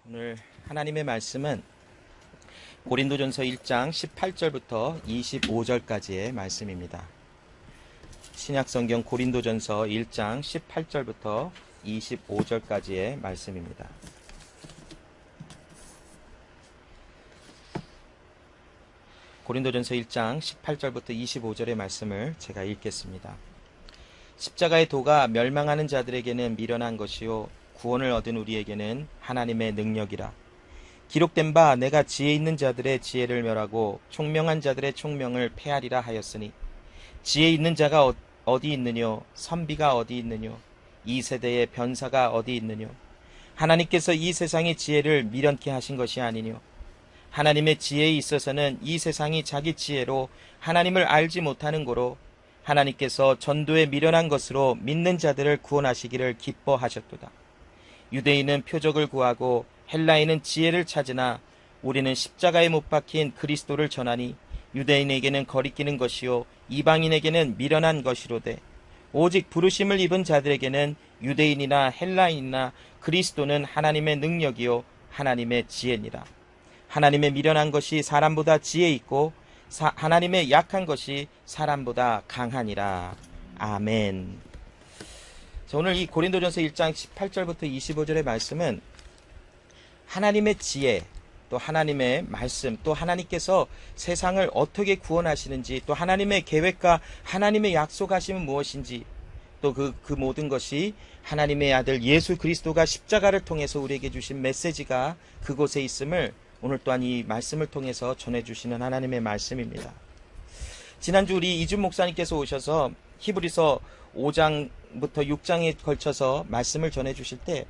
오늘 하나님의 말씀은 고린도전서 1장 18절부터 25절까지의 말씀입니다. 신약성경 고린도전서 1장 18절부터 25절까지의 말씀입니다. 고린도전서 1장 18절부터 25절의 말씀을 제가 읽겠습니다. 십자가의 도가 멸망하는 자들에게는 미련한 것이요 구원을 얻은 우리에게는 하나님의 능력이라. 기록된 바 내가 지혜 있는 자들의 지혜를 멸하고 총명한 자들의 총명을 패하리라 하였으니 지혜 있는 자가 어디 있느뇨? 선비가 어디 있느뇨? 이 세대의 변사가 어디 있느뇨? 하나님께서 이 세상의 지혜를 미련케 하신 것이 아니뇨? 하나님의 지혜에 있어서는 이 세상이 자기 지혜로 하나님을 알지 못하는 고로 하나님께서 전도에 미련한 것으로 믿는 자들을 구원하시기를 기뻐하셨도다. 유대인은 표적을 구하고 헬라인은 지혜를 찾으나 우리는 십자가에 못 박힌 그리스도를 전하니 유대인에게는 거리끼는 것이요 이방인에게는 미련한 것이로되 오직 부르심을 입은 자들에게는 유대인이나 헬라인이나 그리스도는 하나님의 능력이요 하나님의 지혜니라. 하나님의 미련한 것이 사람보다 지혜 있고 하나님의 약한 것이 사람보다 강하니라. 아멘. 오늘 이 고린도전서 1장 18절부터 25절의 말씀은 하나님의 지혜, 또 하나님의 말씀, 또 하나님께서 세상을 어떻게 구원하시는지, 또 하나님의 계획과 하나님의 약속하심은 무엇인지, 또 그 모든 것이 하나님의 아들 예수 그리스도가 십자가를 통해서 우리에게 주신 메시지가 그곳에 있음을 오늘 또한 이 말씀을 통해서 전해주시는 하나님의 말씀입니다. 지난주 우리 이준 목사님께서 오셔서 히브리서 5장부터 6장에 걸쳐서 말씀을 전해주실 때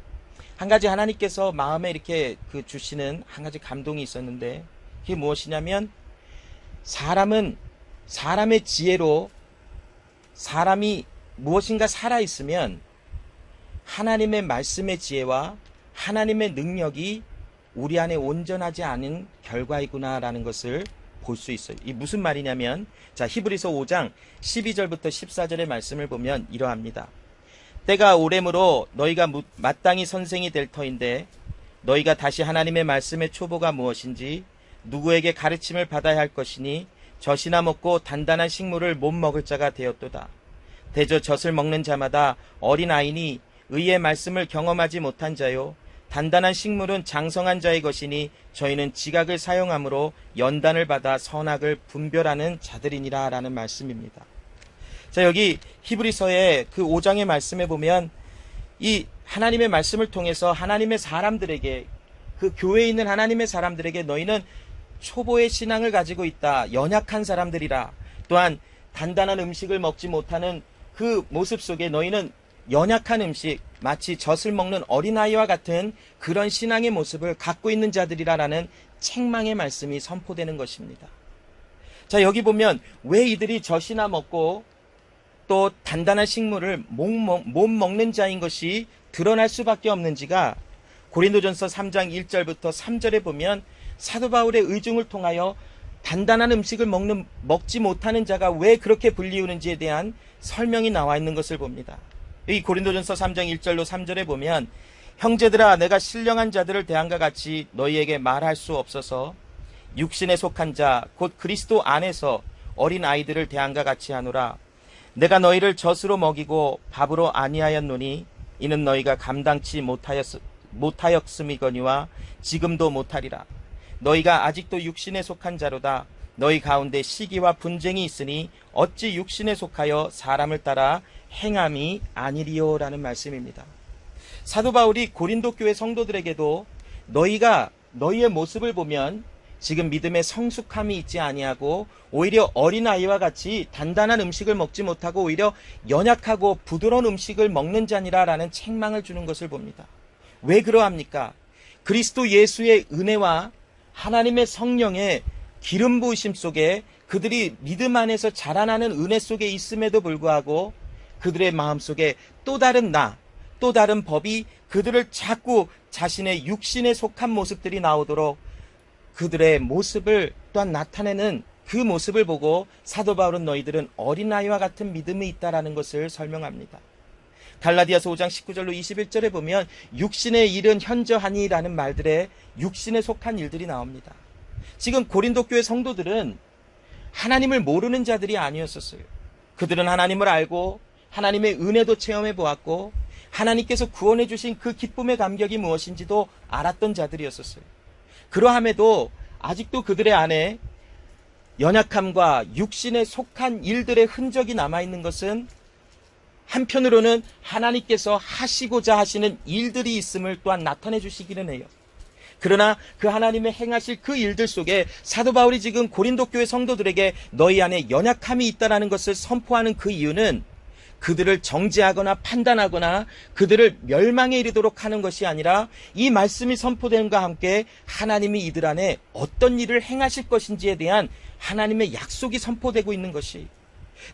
한 가지 하나님께서 마음에 이렇게 주시는 한 가지 감동이 있었는데, 그게 무엇이냐면 사람은 사람의 지혜로 사람이 무엇인가 살아있으면 하나님의 말씀의 지혜와 하나님의 능력이 우리 안에 온전하지 않은 결과이구나라는 것을 볼 수 있어요. 이 무슨 말이냐면, 자, 히브리서 5장 12절부터 14절의 말씀을 보면 이러합니다. 때가 오래므로 너희가 마땅히 선생이 될 터인데 너희가 다시 하나님의 말씀의 초보가 무엇인지 누구에게 가르침을 받아야 할 것이니 젖이나 먹고 단단한 식물을 못 먹을 자가 되었도다. 대저 젖을 먹는 자마다 어린아이니 의의 말씀을 경험하지 못한 자요 단단한 식물은 장성한 자의 것이니 저희는 지각을 사용함으로 연단을 받아 선악을 분별하는 자들이니라 라는 말씀입니다. 자, 여기 히브리서의 그 5장의 말씀에 보면 이 하나님의 말씀을 통해서 하나님의 사람들에게, 그 교회에 있는 하나님의 사람들에게 너희는 초보의 신앙을 가지고 있다. 연약한 사람들이라. 또한 단단한 음식을 먹지 못하는 그 모습 속에 너희는 연약한 음식, 마치 젖을 먹는 어린아이와 같은 그런 신앙의 모습을 갖고 있는 자들이라라는 책망의 말씀이 선포되는 것입니다. 자, 여기 보면 왜 이들이 젖이나 먹고 또 단단한 식물을 못 먹는 자인 것이 드러날 수밖에 없는지가 고린도전서 3장 1절부터 3절에 보면 사도 바울의 의중을 통하여 단단한 음식을 먹지 못하는 자가 왜 그렇게 불리우는지에 대한 설명이 나와 있는 것을 봅니다. 이 고린도전서 3장 1절로 3절에 보면 형제들아 내가 신령한 자들을 대함과 같이 너희에게 말할 수 없어서 육신에 속한 자 곧 그리스도 안에서 어린 아이들을 대함과 같이 하노라. 내가 너희를 젖으로 먹이고 밥으로 아니하였노니 이는 너희가 감당치 못하였음이거니와 지금도 못하리라. 너희가 아직도 육신에 속한 자로다. 너희 가운데 시기와 분쟁이 있으니 어찌 육신에 속하여 사람을 따라 행함이 아니리요 라는 말씀입니다. 사도 바울이 고린도 교회 성도들에게도 너희가 너희의 모습을 보면 지금 믿음에 성숙함이 있지 아니하고 오히려 어린아이와 같이 단단한 음식을 먹지 못하고 오히려 연약하고 부드러운 음식을 먹는 자니라 라는 책망을 주는 것을 봅니다. 왜 그러합니까? 그리스도 예수의 은혜와 하나님의 성령의 기름 부으심 속에 그들이 믿음 안에서 자라나는 은혜 속에 있음에도 불구하고 그들의 마음속에 또 다른 또 다른 법이 그들을 자꾸 자신의 육신에 속한 모습들이 나오도록 그들의 모습을 또한 나타내는 그 모습을 보고 사도 바울은 너희들은 어린아이와 같은 믿음이 있다라는 것을 설명합니다. 갈라디아서 5장 19절로 21절에 보면 육신의 일은 현저하니라는 말들에 육신에 속한 일들이 나옵니다. 지금 고린도 교회 성도들은 하나님을 모르는 자들이 아니었었어요. 그들은 하나님을 알고 하나님의 은혜도 체험해 보았고 하나님께서 구원해 주신 그 기쁨의 감격이 무엇인지도 알았던 자들이었었어요. 그러함에도 아직도 그들의 안에 연약함과 육신에 속한 일들의 흔적이 남아있는 것은 한편으로는 하나님께서 하시고자 하시는 일들이 있음을 또한 나타내 주시기는 해요. 그러나 그 하나님의 행하실 그 일들 속에 사도 바울이 지금 고린도 교회 성도들에게 너희 안에 연약함이 있다는 것을 선포하는 그 이유는 그들을 정죄하거나 판단하거나 그들을 멸망에 이르도록 하는 것이 아니라 이 말씀이 선포됨과 함께 하나님이 이들 안에 어떤 일을 행하실 것인지에 대한 하나님의 약속이 선포되고 있는 것이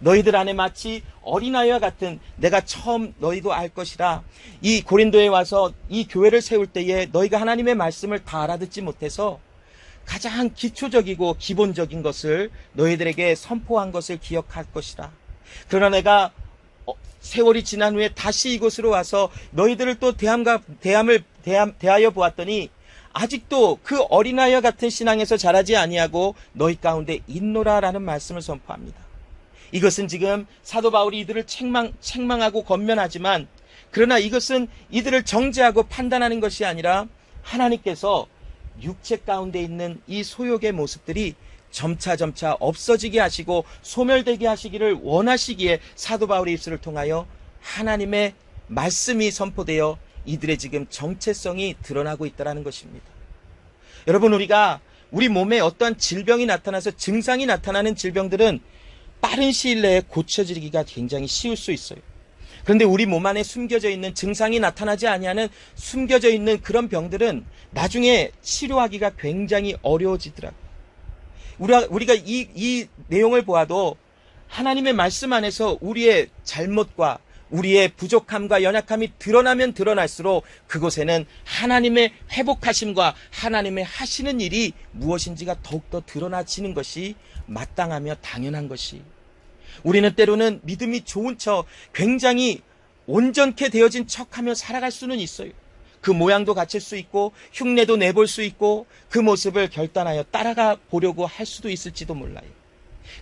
너희들 안에 마치 어린아이와 같은 내가 처음 너희도 알 것이라 이 고린도에 와서 이 교회를 세울 때에 너희가 하나님의 말씀을 다 알아듣지 못해서 가장 기초적이고 기본적인 것을 너희들에게 선포한 것을 기억할 것이라. 그러나 내가 세월이 지난 후에 다시 이곳으로 와서 너희들을 또 대하여 보았더니 아직도 그 어린아이와 같은 신앙에서 자라지 아니하고 너희 가운데 있노라라는 말씀을 선포합니다. 이것은 지금 사도 바울이 이들을 책망하고 권면하지만 그러나 이것은 이들을 정죄하고 판단하는 것이 아니라 하나님께서 육체 가운데 있는 이 소욕의 모습들이 점차 없어지게 하시고 소멸되게 하시기를 원하시기에 사도 바울의 입술을 통하여 하나님의 말씀이 선포되어 이들의 지금 정체성이 드러나고 있다는 것입니다. 여러분, 우리 몸에 어떠한 질병이 나타나서 증상이 나타나는 질병들은 빠른 시일 내에 고쳐지기가 굉장히 쉬울 수 있어요. 그런데 우리 몸 안에 숨겨져 있는 증상이 나타나지 아니하는 숨겨져 있는 그런 병들은 나중에 치료하기가 굉장히 어려워지더라고요. 우리가 이 내용을 보아도 하나님의 말씀 안에서 우리의 잘못과 우리의 부족함과 연약함이 드러나면 드러날수록 그곳에는 하나님의 회복하심과 하나님의 하시는 일이 무엇인지가 더욱더 드러나지는 것이 마땅하며 당연한 것이, 우리는 때로는 믿음이 좋은 척 굉장히 온전케 되어진 척하며 살아갈 수는 있어요. 그 모양도 갖출 수 있고 흉내도 내볼 수 있고 그 모습을 결단하여 따라가 보려고 할 수도 있을지도 몰라요.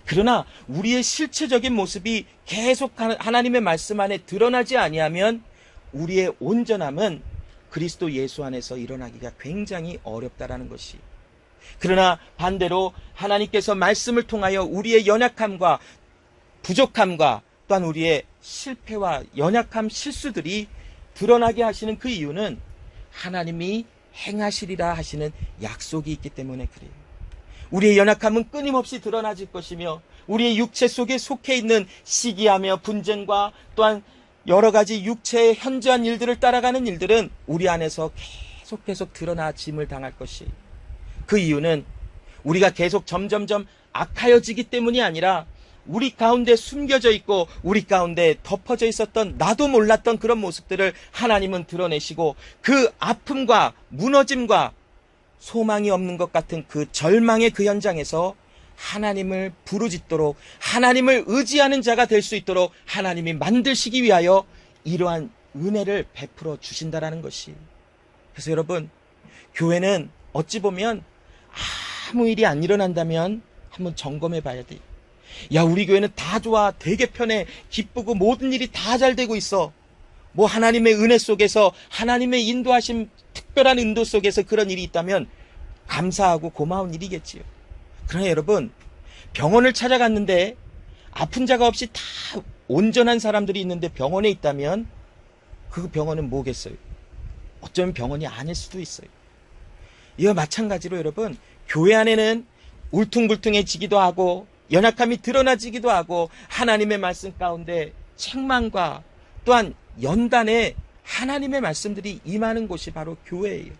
그러나 우리의 실체적인 모습이 계속 하나님의 말씀 안에 드러나지 아니하면 우리의 온전함은 그리스도 예수 안에서 일어나기가 굉장히 어렵다라는 것이, 그러나 반대로 하나님께서 말씀을 통하여 우리의 연약함과 부족함과 또한 우리의 실패와 연약함, 실수들이 드러나게 하시는 그 이유는 하나님이 행하시리라 하시는 약속이 있기 때문에 그래요. 우리의 연약함은 끊임없이 드러나질 것이며 우리의 육체 속에 속해 있는 시기하며 분쟁과 또한 여러 가지 육체의 현저한 일들을 따라가는 일들은 우리 안에서 계속 드러나짐을 당할 것이, 그 이유는 우리가 계속 점점점 악하여지기 때문이 아니라 우리 가운데 숨겨져 있고 우리 가운데 덮어져 있었던 나도 몰랐던 그런 모습들을 하나님은 드러내시고 그 아픔과 무너짐과 소망이 없는 것 같은 그 절망의 그 현장에서 하나님을 부르짖도록 하나님을 의지하는 자가 될 수 있도록 하나님이 만드시기 위하여 이러한 은혜를 베풀어 주신다라는 것이, 그래서 여러분, 교회는 어찌 보면 아무 일이 안 일어난다면 한번 점검해 봐야 돼요. 야, 우리 교회는 다 좋아, 되게 편해, 기쁘고 모든 일이 다 잘 되고 있어. 뭐 하나님의 은혜 속에서 하나님의 인도하심, 특별한 인도 속에서 그런 일이 있다면 감사하고 고마운 일이겠지요. 그러나 여러분, 병원을 찾아갔는데 아픈 자가 없이 다 온전한 사람들이 있는데 병원에 있다면 그 병원은 뭐겠어요? 어쩌면 병원이 아닐 수도 있어요. 이와 마찬가지로 여러분, 교회 안에는 울퉁불퉁해지기도 하고 연약함이 드러나지기도 하고 하나님의 말씀 가운데 책망과 또한 연단에 하나님의 말씀들이 임하는 곳이 바로 교회예요.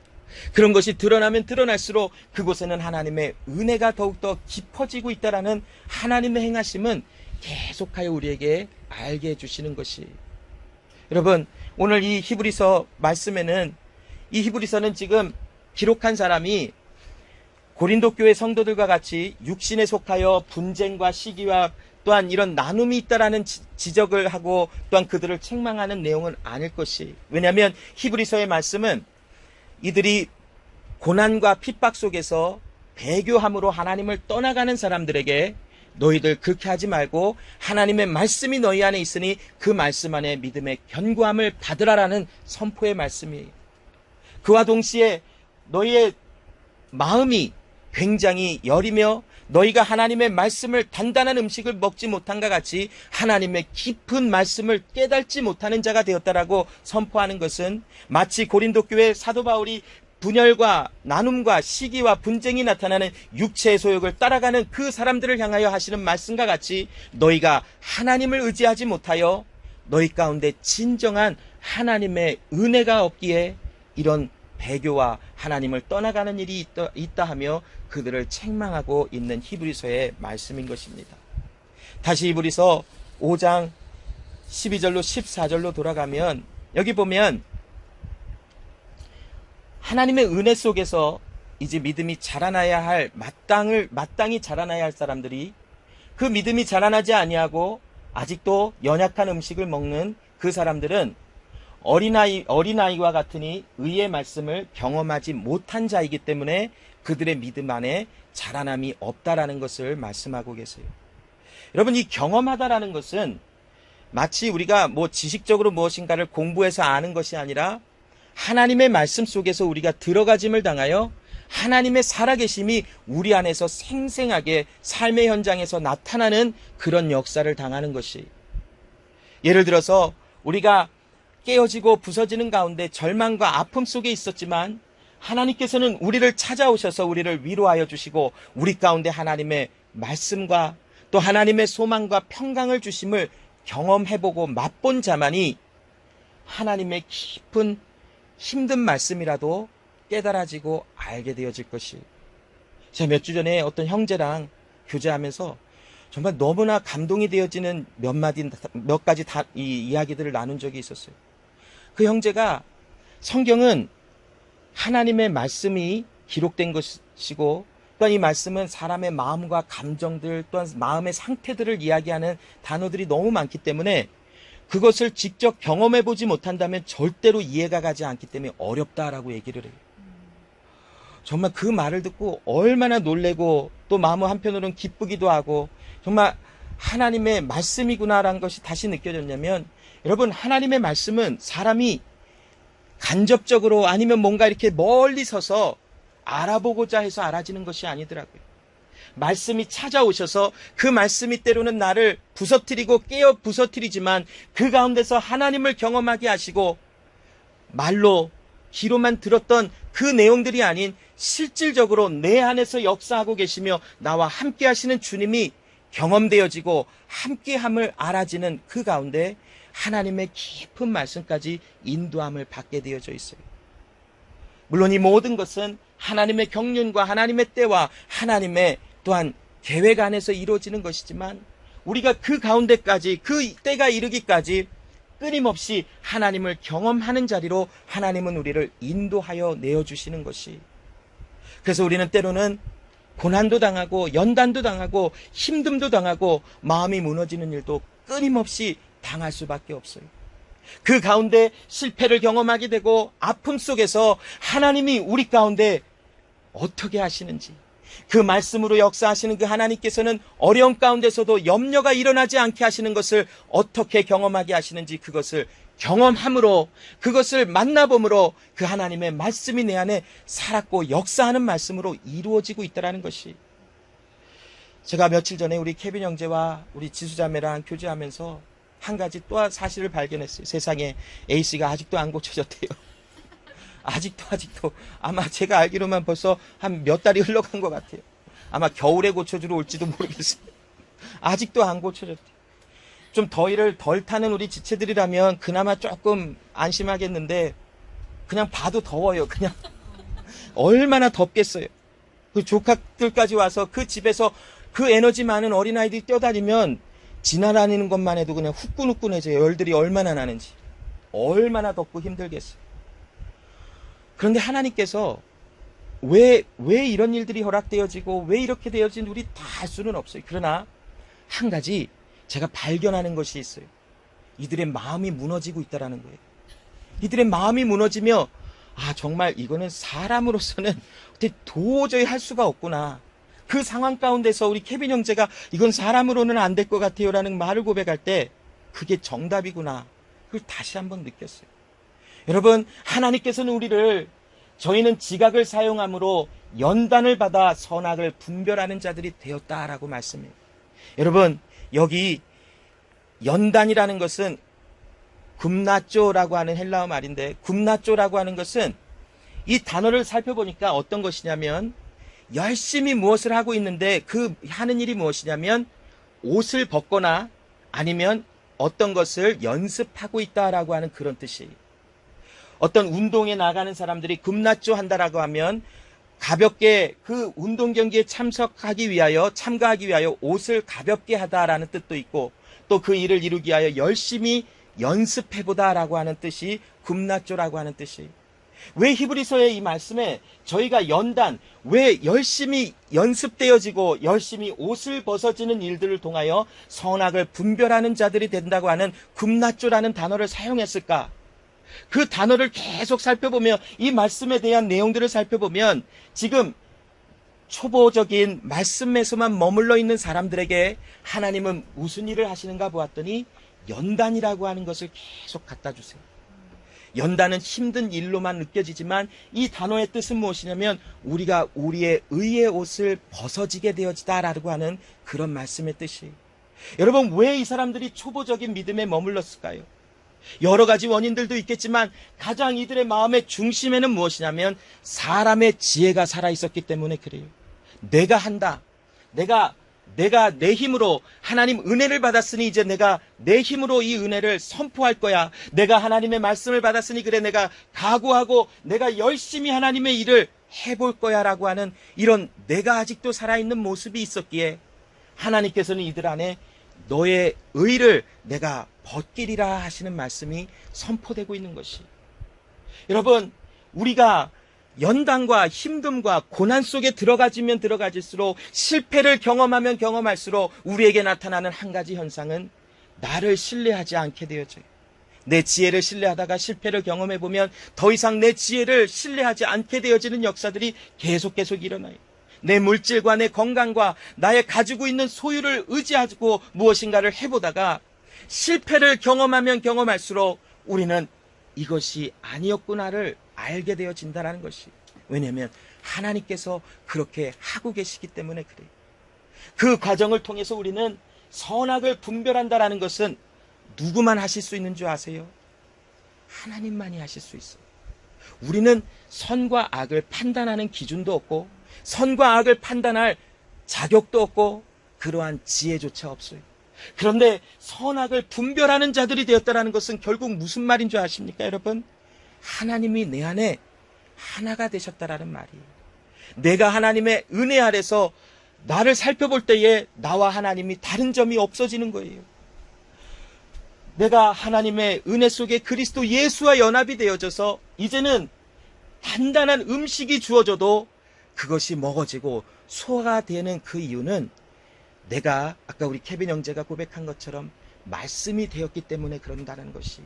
그런 것이 드러나면 드러날수록 그곳에는 하나님의 은혜가 더욱더 깊어지고 있다라는 하나님의 행하심은 계속하여 우리에게 알게 해주시는 것이, 여러분, 오늘 이 히브리서 말씀에는, 이 히브리서는 지금 기록한 사람이 고린도 교회 성도들과 같이 육신에 속하여 분쟁과 시기와 또한 이런 나눔이 있다라는 지적을 하고 또한 그들을 책망하는 내용은 아닐 것이. 왜냐하면 히브리서의 말씀은 이들이 고난과 핍박 속에서 배교함으로 하나님을 떠나가는 사람들에게 너희들 그렇게 하지 말고 하나님의 말씀이 너희 안에 있으니 그 말씀 안에 믿음의 견고함을 받으라라는 선포의 말씀이에요. 그와 동시에 너희의 마음이 굉장히 여리며 너희가 하나님의 말씀을 단단한 음식을 먹지 못한과 같이 하나님의 깊은 말씀을 깨닫지 못하는 자가 되었다라고 선포하는 것은 마치 고린도 교회 사도 바울이 분열과 나눔과 시기와 분쟁이 나타나는 육체의 소욕을 따라가는 그 사람들을 향하여 하시는 말씀과 같이 너희가 하나님을 의지하지 못하여 너희 가운데 진정한 하나님의 은혜가 없기에 이런 배교와 하나님을 떠나가는 일이 있다 하며 그들을 책망하고 있는 히브리서의 말씀인 것입니다. 다시 히브리서 5장 12절로 14절로 돌아가면 여기 보면 하나님의 은혜 속에서 이제 믿음이 자라나야 할 마땅히 자라나야 할 사람들이 그 믿음이 자라나지 아니하고 아직도 연약한 음식을 먹는 그 사람들은 어린아이와 같으니 의의 말씀을 경험하지 못한 자이기 때문에 그들의 믿음 안에 자라남이 없다라는 것을 말씀하고 계세요. 여러분, 이 경험하다라는 것은 마치 우리가 지식적으로 무엇인가를 공부해서 아는 것이 아니라 하나님의 말씀 속에서 우리가 들어가짐을 당하여 하나님의 살아계심이 우리 안에서 생생하게 삶의 현장에서 나타나는 그런 역사를 당하는 것이. 예를 들어서 우리가 깨어지고 부서지는 가운데 절망과 아픔 속에 있었지만 하나님께서는 우리를 찾아오셔서 우리를 위로하여 주시고 우리 가운데 하나님의 말씀과 또 하나님의 소망과 평강을 주심을 경험해보고 맛본 자만이 하나님의 깊은 힘든 말씀이라도 깨달아지고 알게 되어질 것이. 제가 몇 주 전에 어떤 형제랑 교제하면서 정말 너무나 감동이 되어지는 몇 가지 이 이야기들을 나눈 적이 있었어요. 그 형제가 성경은 하나님의 말씀이 기록된 것이고 또한 이 말씀은 사람의 마음과 감정들 또한 마음의 상태들을 이야기하는 단어들이 너무 많기 때문에 그것을 직접 경험해보지 못한다면 절대로 이해가 가지 않기 때문에 어렵다라고 얘기를 해요. 정말 그 말을 듣고 얼마나 놀래고 또 마음 한편으로는 기쁘기도 하고 정말 하나님의 말씀이구나라는 것이 다시 느껴졌냐면 여러분, 하나님의 말씀은 사람이 간접적으로 아니면 뭔가 이렇게 멀리 서서 알아보고자 해서 알아지는 것이 아니더라고요. 말씀이 찾아오셔서 그 말씀이 때로는 나를 부서뜨리고 깨어 부서뜨리지만 그 가운데서 하나님을 경험하게 하시고 말로 귀로만 들었던 그 내용들이 아닌 실질적으로 내 안에서 역사하고 계시며 나와 함께 하시는 주님이 경험되어지고 함께함을 알아지는 그 가운데 하나님의 깊은 말씀까지 인도함을 받게 되어져 있어요. 물론 이 모든 것은 하나님의 경륜과 하나님의 때와 하나님의 또한 계획 안에서 이루어지는 것이지만 우리가 그 가운데까지 그 때가 이르기까지 끊임없이 하나님을 경험하는 자리로 하나님은 우리를 인도하여 내어주시는 것이. 그래서 우리는 때로는 고난도 당하고 연단도 당하고 힘듦도 당하고 마음이 무너지는 일도 끊임없이 당할 수밖에 없어요. 그 가운데 실패를 경험하게 되고 아픔 속에서 하나님이 우리 가운데 어떻게 하시는지 그 말씀으로 역사하시는 그 하나님께서는 어려운 가운데서도 염려가 일어나지 않게 하시는 것을 어떻게 경험하게 하시는지 그것을 경험함으로 그것을 만나봄으로 그 하나님의 말씀이 내 안에 살았고 역사하는 말씀으로 이루어지고 있다는 것이. 제가 며칠 전에 우리 케빈 형제와 우리 지수자매랑 교제하면서 한 가지 또 사실을 발견했어요. 세상에 A씨가 아직도 안 고쳐졌대요. 아직도 아마 제가 알기로만 벌써 한 몇 달이 흘러간 것 같아요. 아마 겨울에 고쳐주러 올지도 모르겠어요. 아직도 안 고쳐졌대요. 좀 더위를 덜 타는 우리 지체들이라면 그나마 조금 안심하겠는데 그냥 봐도 더워요. 그냥 얼마나 덥겠어요. 그 조카들까지 와서 그 집에서 그 에너지 많은 어린아이들이 뛰어다니면 지나다니는 것만 해도 그냥 후끈후끈해져요. 열들이 얼마나 나는지. 얼마나 덥고 힘들겠어요. 그런데 하나님께서 왜 이런 일들이 허락되어지고 왜 이렇게 되어진 우리 다 알 수는 없어요. 그러나 한 가지 제가 발견하는 것이 있어요. 이들의 마음이 무너지고 있다라는 거예요. 이들의 마음이 무너지며 정말 이거는 사람으로서는 어떻게 도저히 할 수가 없구나. 그 상황 가운데서 우리 케빈 형제가 이건 사람으로는 안 될 것 같아요 라는 말을 고백할 때 그게 정답이구나. 그걸 다시 한번 느꼈어요. 여러분, 하나님께서는 우리를 저희는 지각을 사용함으로 연단을 받아 선악을 분별하는 자들이 되었다라고 말씀해요. 여러분, 여기 연단이라는 것은 굼나쪼라고 하는 헬라어 말인데, 굼나쪼라고 하는 것은 이 단어를 살펴보니까 어떤 것이냐면 열심히 무엇을 하고 있는데 그 하는 일이 무엇이냐면 옷을 벗거나 아니면 어떤 것을 연습하고 있다라고 하는 그런 뜻이에요. 어떤 운동에 나가는 사람들이 굼나쪼 한다라고 하면 가볍게 그 운동 경기에 참가하기 위하여 옷을 가볍게 하다라는 뜻도 있고 또 그 일을 이루기 위하여 열심히 연습해보다라고 하는 뜻이 굼나쪼라고 하는 뜻이에요. 왜 히브리서의 이 말씀에 저희가 연단, 왜 열심히 연습되어지고 열심히 옷을 벗어지는 일들을 통하여 선악을 분별하는 자들이 된다고 하는 굼나쪼라는 단어를 사용했을까? 그 단어를 계속 살펴보며 이 말씀에 대한 내용들을 살펴보면 지금 초보적인 말씀에서만 머물러 있는 사람들에게 하나님은 무슨 일을 하시는가 보았더니 연단이라고 하는 것을 계속 갖다 주세요. 연단은 힘든 일로만 느껴지지만 이 단어의 뜻은 무엇이냐면 우리가 우리의 의의 옷을 벗어지게 되어지다라고 하는 그런 말씀의 뜻이에요. 여러분, 왜 이 사람들이 초보적인 믿음에 머물렀을까요? 여러 가지 원인들도 있겠지만 가장 이들의 마음의 중심에는 무엇이냐면 사람의 지혜가 살아있었기 때문에 그래요. 내가 한다. 내가 내 힘으로 하나님 은혜를 받았으니 이제 내가 내 힘으로 이 은혜를 선포할 거야. 내가 하나님의 말씀을 받았으니 그래 내가 각오하고 내가 열심히 하나님의 일을 해볼 거야 라고 하는 이런 내가 아직도 살아있는 모습이 있었기에 하나님께서는 이들 안에 너의 의를 내가 벗기리라 하시는 말씀이 선포되고 있는 것이. 여러분, 우리가 연단과 힘듦과 고난 속에 들어가지면 들어가질수록 실패를 경험하면 경험할수록 우리에게 나타나는 한 가지 현상은 나를 신뢰하지 않게 되어져요. 내 지혜를 신뢰하다가 실패를 경험해보면 더 이상 내 지혜를 신뢰하지 않게 되어지는 역사들이 계속 일어나요. 내 물질과 내 건강과 나의 가지고 있는 소유를 의지하고 무엇인가를 해보다가 실패를 경험하면 경험할수록 우리는 이것이 아니었구나를 알게 되어진다는 것이. 왜냐하면 하나님께서 그렇게 하고 계시기 때문에 그래요. 그 과정을 통해서 우리는 선악을 분별한다는 것은 누구만 하실 수 있는 줄 아세요? 하나님만이 하실 수 있어요. 우리는 선과 악을 판단하는 기준도 없고 선과 악을 판단할 자격도 없고 그러한 지혜조차 없어요. 그런데 선악을 분별하는 자들이 되었다는 것은 결국 무슨 말인 줄 아십니까, 여러분? 하나님이 내 안에 하나가 되셨다라는 말이에요. 내가 하나님의 은혜 아래서 나를 살펴볼 때에 나와 하나님이 다른 점이 없어지는 거예요. 내가 하나님의 은혜 속에 그리스도 예수와 연합이 되어져서 이제는 단단한 음식이 주어져도 그것이 먹어지고 소화가 되는 그 이유는 내가 아까 우리 케빈 형제가 고백한 것처럼 말씀이 되었기 때문에 그런다는 것이.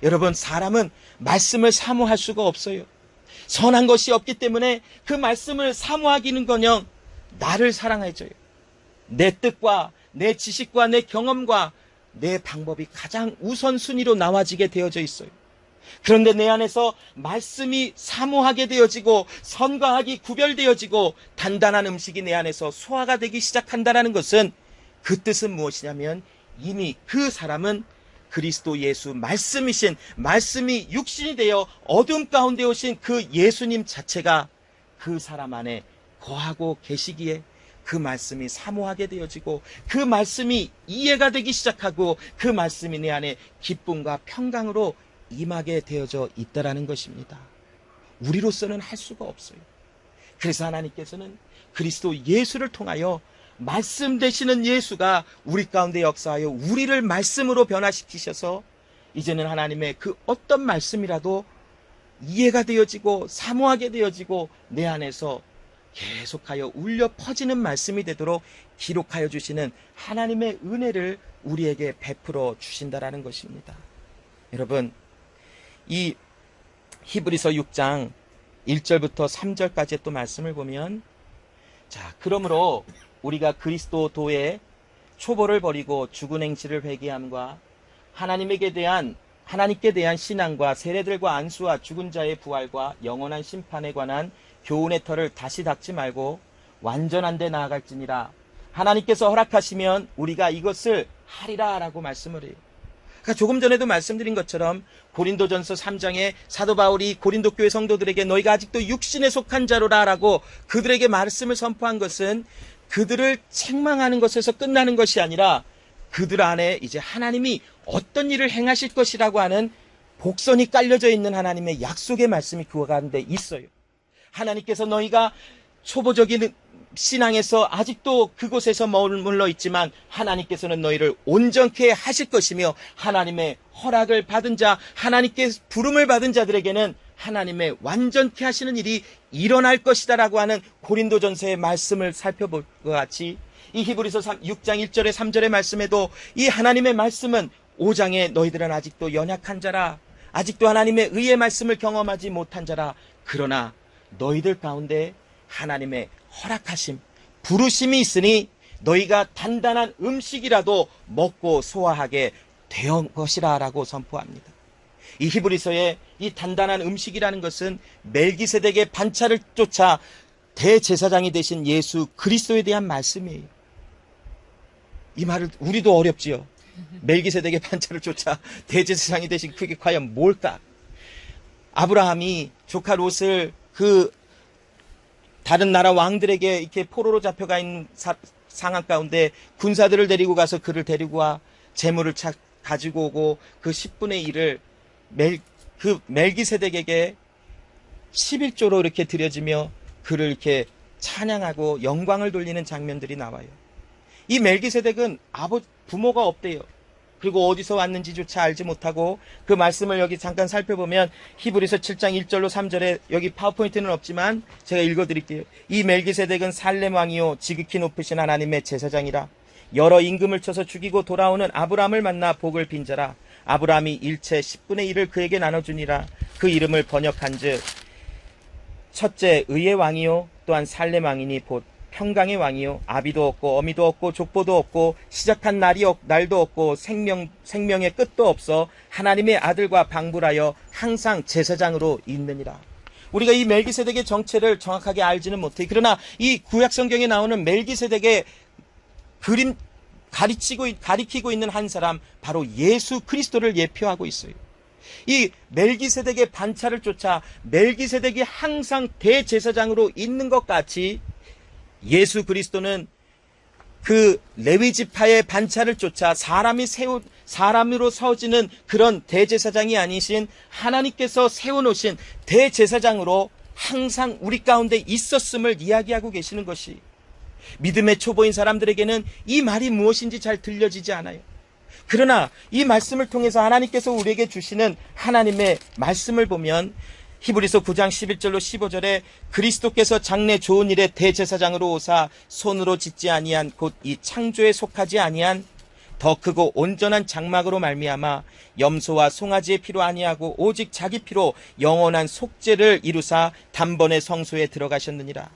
여러분, 사람은 말씀을 사모할 수가 없어요. 선한 것이 없기 때문에 그 말씀을 사모하기는커녕 나를 사랑해줘요. 내 뜻과 내 지식과 내 경험과 내 방법이 가장 우선순위로 나와지게 되어져 있어요. 그런데 내 안에서 말씀이 사모하게 되어지고 선과 악이 구별되어지고 단단한 음식이 내 안에서 소화가 되기 시작한다는 것은 그 뜻은 무엇이냐면 이미 그 사람은 그리스도 예수 말씀이신 말씀이 육신이 되어 어둠 가운데 오신 그 예수님 자체가 그 사람 안에 거하고 계시기에 그 말씀이 사모하게 되어지고 그 말씀이 이해가 되기 시작하고 그 말씀이 내 안에 기쁨과 평강으로 임하게 되어져 있다라는 것입니다. 우리로서는 할 수가 없어요. 그래서 하나님께서는 그리스도 예수를 통하여 말씀 되시는 예수가 우리 가운데 역사하여 우리를 말씀으로 변화시키셔서 이제는 하나님의 그 어떤 말씀이라도 이해가 되어지고 사모하게 되어지고 내 안에서 계속하여 울려 퍼지는 말씀이 되도록 기록하여 주시는 하나님의 은혜를 우리에게 베풀어 주신다라는 것입니다. 여러분, 이 히브리서 6장 1절부터 3절까지의 또 말씀을 보면, 자, 그러므로 우리가 그리스도 도의 초보를 버리고 죽은 행실을 회개함과 하나님께 대한 신앙과 세례들과 안수와 죽은 자의 부활과 영원한 심판에 관한 교훈의 털을 다시 닦지 말고 완전한 데 나아갈지니라. 하나님께서 허락하시면 우리가 이것을 하리라 라고 말씀을 해요. 그러니까 조금 전에도 말씀드린 것처럼 고린도전서 3장에 사도 바울이 고린도 교회 성도들에게 너희가 아직도 육신에 속한 자로라 라고 그들에게 말씀을 선포한 것은 그들을 책망하는 것에서 끝나는 것이 아니라 그들 안에 이제 하나님이 어떤 일을 행하실 것이라고 하는 복선이 깔려져 있는 하나님의 약속의 말씀이 그 가운데 있어요. 하나님께서 너희가 초보적인 신앙에서 아직도 그곳에서 머물러 있지만 하나님께서는 너희를 온전케 하실 것이며 하나님의 허락을 받은 자, 하나님께 부름을 받은 자들에게는 하나님의 완전케 하시는 일이 일어날 것이다 라고 하는 고린도전서의 말씀을 살펴볼 것 같이 이 히브리서 6장 1절에 3절의 말씀에도 이 하나님의 말씀은 5장에 너희들은 아직도 연약한 자라, 아직도 하나님의 의의 말씀을 경험하지 못한 자라, 그러나 너희들 가운데 하나님의 허락하심, 부르심이 있으니 너희가 단단한 음식이라도 먹고 소화하게 된 것이라 라고 선포합니다. 이 히브리서의 이 단단한 음식이라는 것은 멜기세덱의 반차를 쫓아 대제사장이 되신 예수 그리스도에 대한 말씀이에요. 이 말을 우리도 어렵지요. 멜기세덱의 반차를 쫓아 대제사장이 되신 그게 과연 뭘까? 아브라함이 조카 롯을 그 다른 나라 왕들에게 이렇게 포로로 잡혀가 있는 상황 가운데 군사들을 데리고 가서 그를 데리고 와 재물을 가지고 오고 그 10분의 1을 그 멜기세덱에게 11조로 이렇게 드려지며 그를 이렇게 찬양하고 영광을 돌리는 장면들이 나와요. 이 멜기세덱은 부모가 없대요. 그리고 어디서 왔는지조차 알지 못하고 그 말씀을 여기 잠깐 살펴보면 히브리서 7장 1절로 3절에 여기 파워포인트는 없지만 제가 읽어드릴게요. 이 멜기세덱은 살렘 왕이요 지극히 높으신 하나님의 제사장이라. 여러 임금을 쳐서 죽이고 돌아오는 아브라함을 만나 복을 빈자라. 아브라함이 일체 10분의 1을 그에게 나눠주니라. 그 이름을 번역한즉 첫째 의의 왕이요 또한 살렘 왕이니 곧 평강의 왕이요 아비도 없고 어미도 없고 족보도 없고 시작한 날도 없고 생명의 끝도 없어 하나님의 아들과 방불하여 항상 제사장으로 있느니라. 우리가 이 멜기세덱의 정체를 정확하게 알지는 못해. 그러나 이 구약 성경에 나오는 멜기세덱의 가리키고 있는 한 사람, 바로 예수 그리스도를 예표하고 있어요. 이 멜기세덱의 반차를 쫓아 멜기세덱이 항상 대제사장으로 있는 것 같이 예수 그리스도는 그 레위 지파의 반차를 쫓아 사람으로 세워지는 그런 대제사장이 아니신 하나님께서 세워놓으신 대제사장으로 항상 우리 가운데 있었음을 이야기하고 계시는 것이, 믿음의 초보인 사람들에게는 이 말이 무엇인지 잘 들려지지 않아요. 그러나 이 말씀을 통해서 하나님께서 우리에게 주시는 하나님의 말씀을 보면 히브리서 9장 11절로 15절에 그리스도께서 장래 좋은 일의 대제사장으로 오사 손으로 짓지 아니한 곧 이 창조에 속하지 아니한 더 크고 온전한 장막으로 말미암아 염소와 송아지의 피로 아니하고 오직 자기 피로 영원한 속죄를 이루사 단번에 성소에 들어가셨느니라.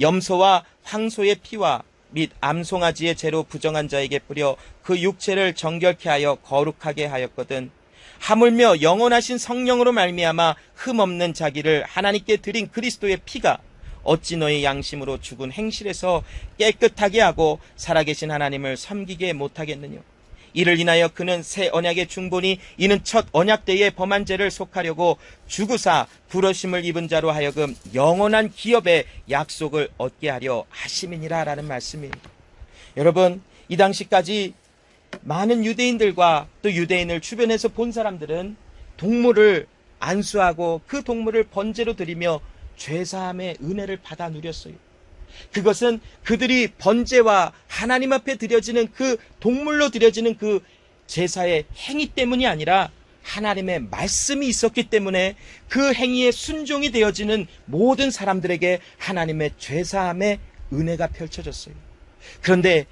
염소와 황소의 피와 및 암송아지의 죄로 부정한 자에게 뿌려 그 육체를 정결케 하여 거룩하게 하였거든. 하물며 영원하신 성령으로 말미암아 흠없는 자기를 하나님께 드린 그리스도의 피가 어찌 너의 양심으로 죽은 행실에서 깨끗하게 하고 살아계신 하나님을 섬기게 못하겠느냐. 이를 인하여 그는 새 언약의 중본이 이는 첫 언약 때에 범한 죄를 속하려고 죽으사 부르심을 입은 자로 하여금 영원한 기업의 약속을 얻게 하려 하심이니라 라는 말씀입니다. 여러분, 이 당시까지 많은 유대인들과 또 유대인을 주변에서 본 사람들은 동물을 안수하고 그 동물을 번제로 드리며 죄사함의 은혜를 받아 누렸어요. 그것은 그들이 번제와 하나님 앞에 드려지는 그 동물로 드려지는 그 제사의 행위 때문이 아니라 하나님의 말씀이 있었기 때문에 그 행위에 순종이 되어지는 모든 사람들에게 하나님의 죄사함의 은혜가 펼쳐졌어요. 그런데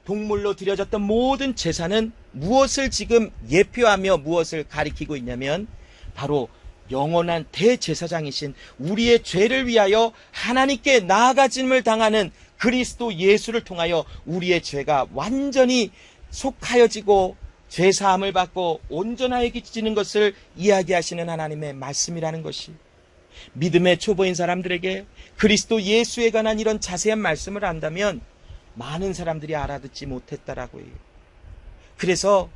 동물로 드려졌던 모든 제사는 무엇을 지금 예표하며 무엇을 가리키고 있냐면 바로 영원한 대제사장이신 우리의 죄를 위하여 하나님께 나아가짐을 당하는 그리스도 예수를 통하여 우리의 죄가 완전히 속하여지고 죄사함을 받고 온전하여지는 것을 이야기하시는 하나님의 말씀이라는 것이, 믿음의 초보인 사람들에게 그리스도 예수에 관한 이런 자세한 말씀을 안다면 많은 사람들이 알아듣지 못했다라고 해요. 그래서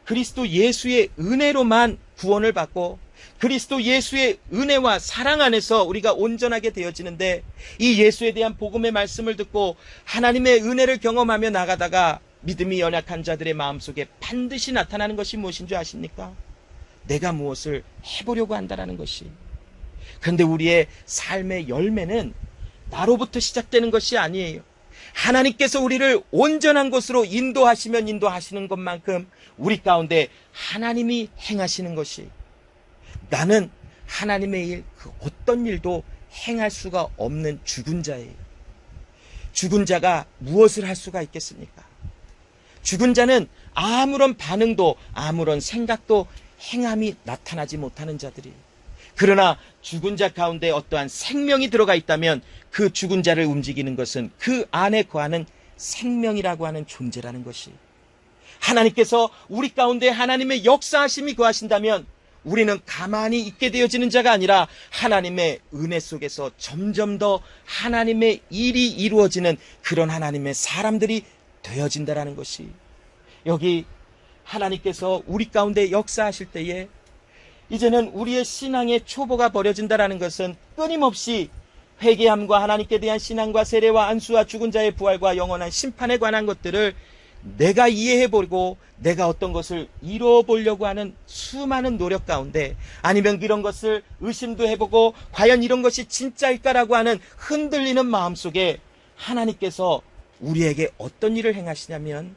그리스도 예수의 은혜로만 구원을 받고 그리스도 예수의 은혜와 사랑 안에서 우리가 온전하게 되어지는데, 이 예수에 대한 복음의 말씀을 듣고 하나님의 은혜를 경험하며 나가다가 믿음이 연약한 자들의 마음속에 반드시 나타나는 것이 무엇인 줄 아십니까? 내가 무엇을 해보려고 한다라는 것이. 그런데 우리의 삶의 열매는 나로부터 시작되는 것이 아니에요. 하나님께서 우리를 온전한 곳으로 인도하시면 인도하시는 것만큼 우리 가운데 하나님이 행하시는 것이, 나는 하나님의 일, 그 어떤 일도 행할 수가 없는 죽은 자예요. 죽은 자가 무엇을 할 수가 있겠습니까? 죽은 자는 아무런 반응도 아무런 생각도 행함이 나타나지 못하는 자들이에요. 그러나 죽은 자 가운데 어떠한 생명이 들어가 있다면 그 죽은 자를 움직이는 것은 그 안에 거하는 생명이라고 하는 존재라는 것이, 하나님께서 우리 가운데 하나님의 역사하심이 거하신다면 우리는 가만히 있게 되어지는 자가 아니라 하나님의 은혜 속에서 점점 더 하나님의 일이 이루어지는 그런 하나님의 사람들이 되어진다라는 것이, 여기 하나님께서 우리 가운데 역사하실 때에 이제는 우리의 신앙의 초보가 버려진다라는 것은 끊임없이 회개함과 하나님께 대한 신앙과 세례와 안수와 죽은 자의 부활과 영원한 심판에 관한 것들을 내가 이해해보고 내가 어떤 것을 이뤄보려고 하는 수많은 노력 가운데, 아니면 이런 것을 의심도 해보고 과연 이런 것이 진짜일까라고 하는 흔들리는 마음속에 하나님께서 우리에게 어떤 일을 행하시냐면,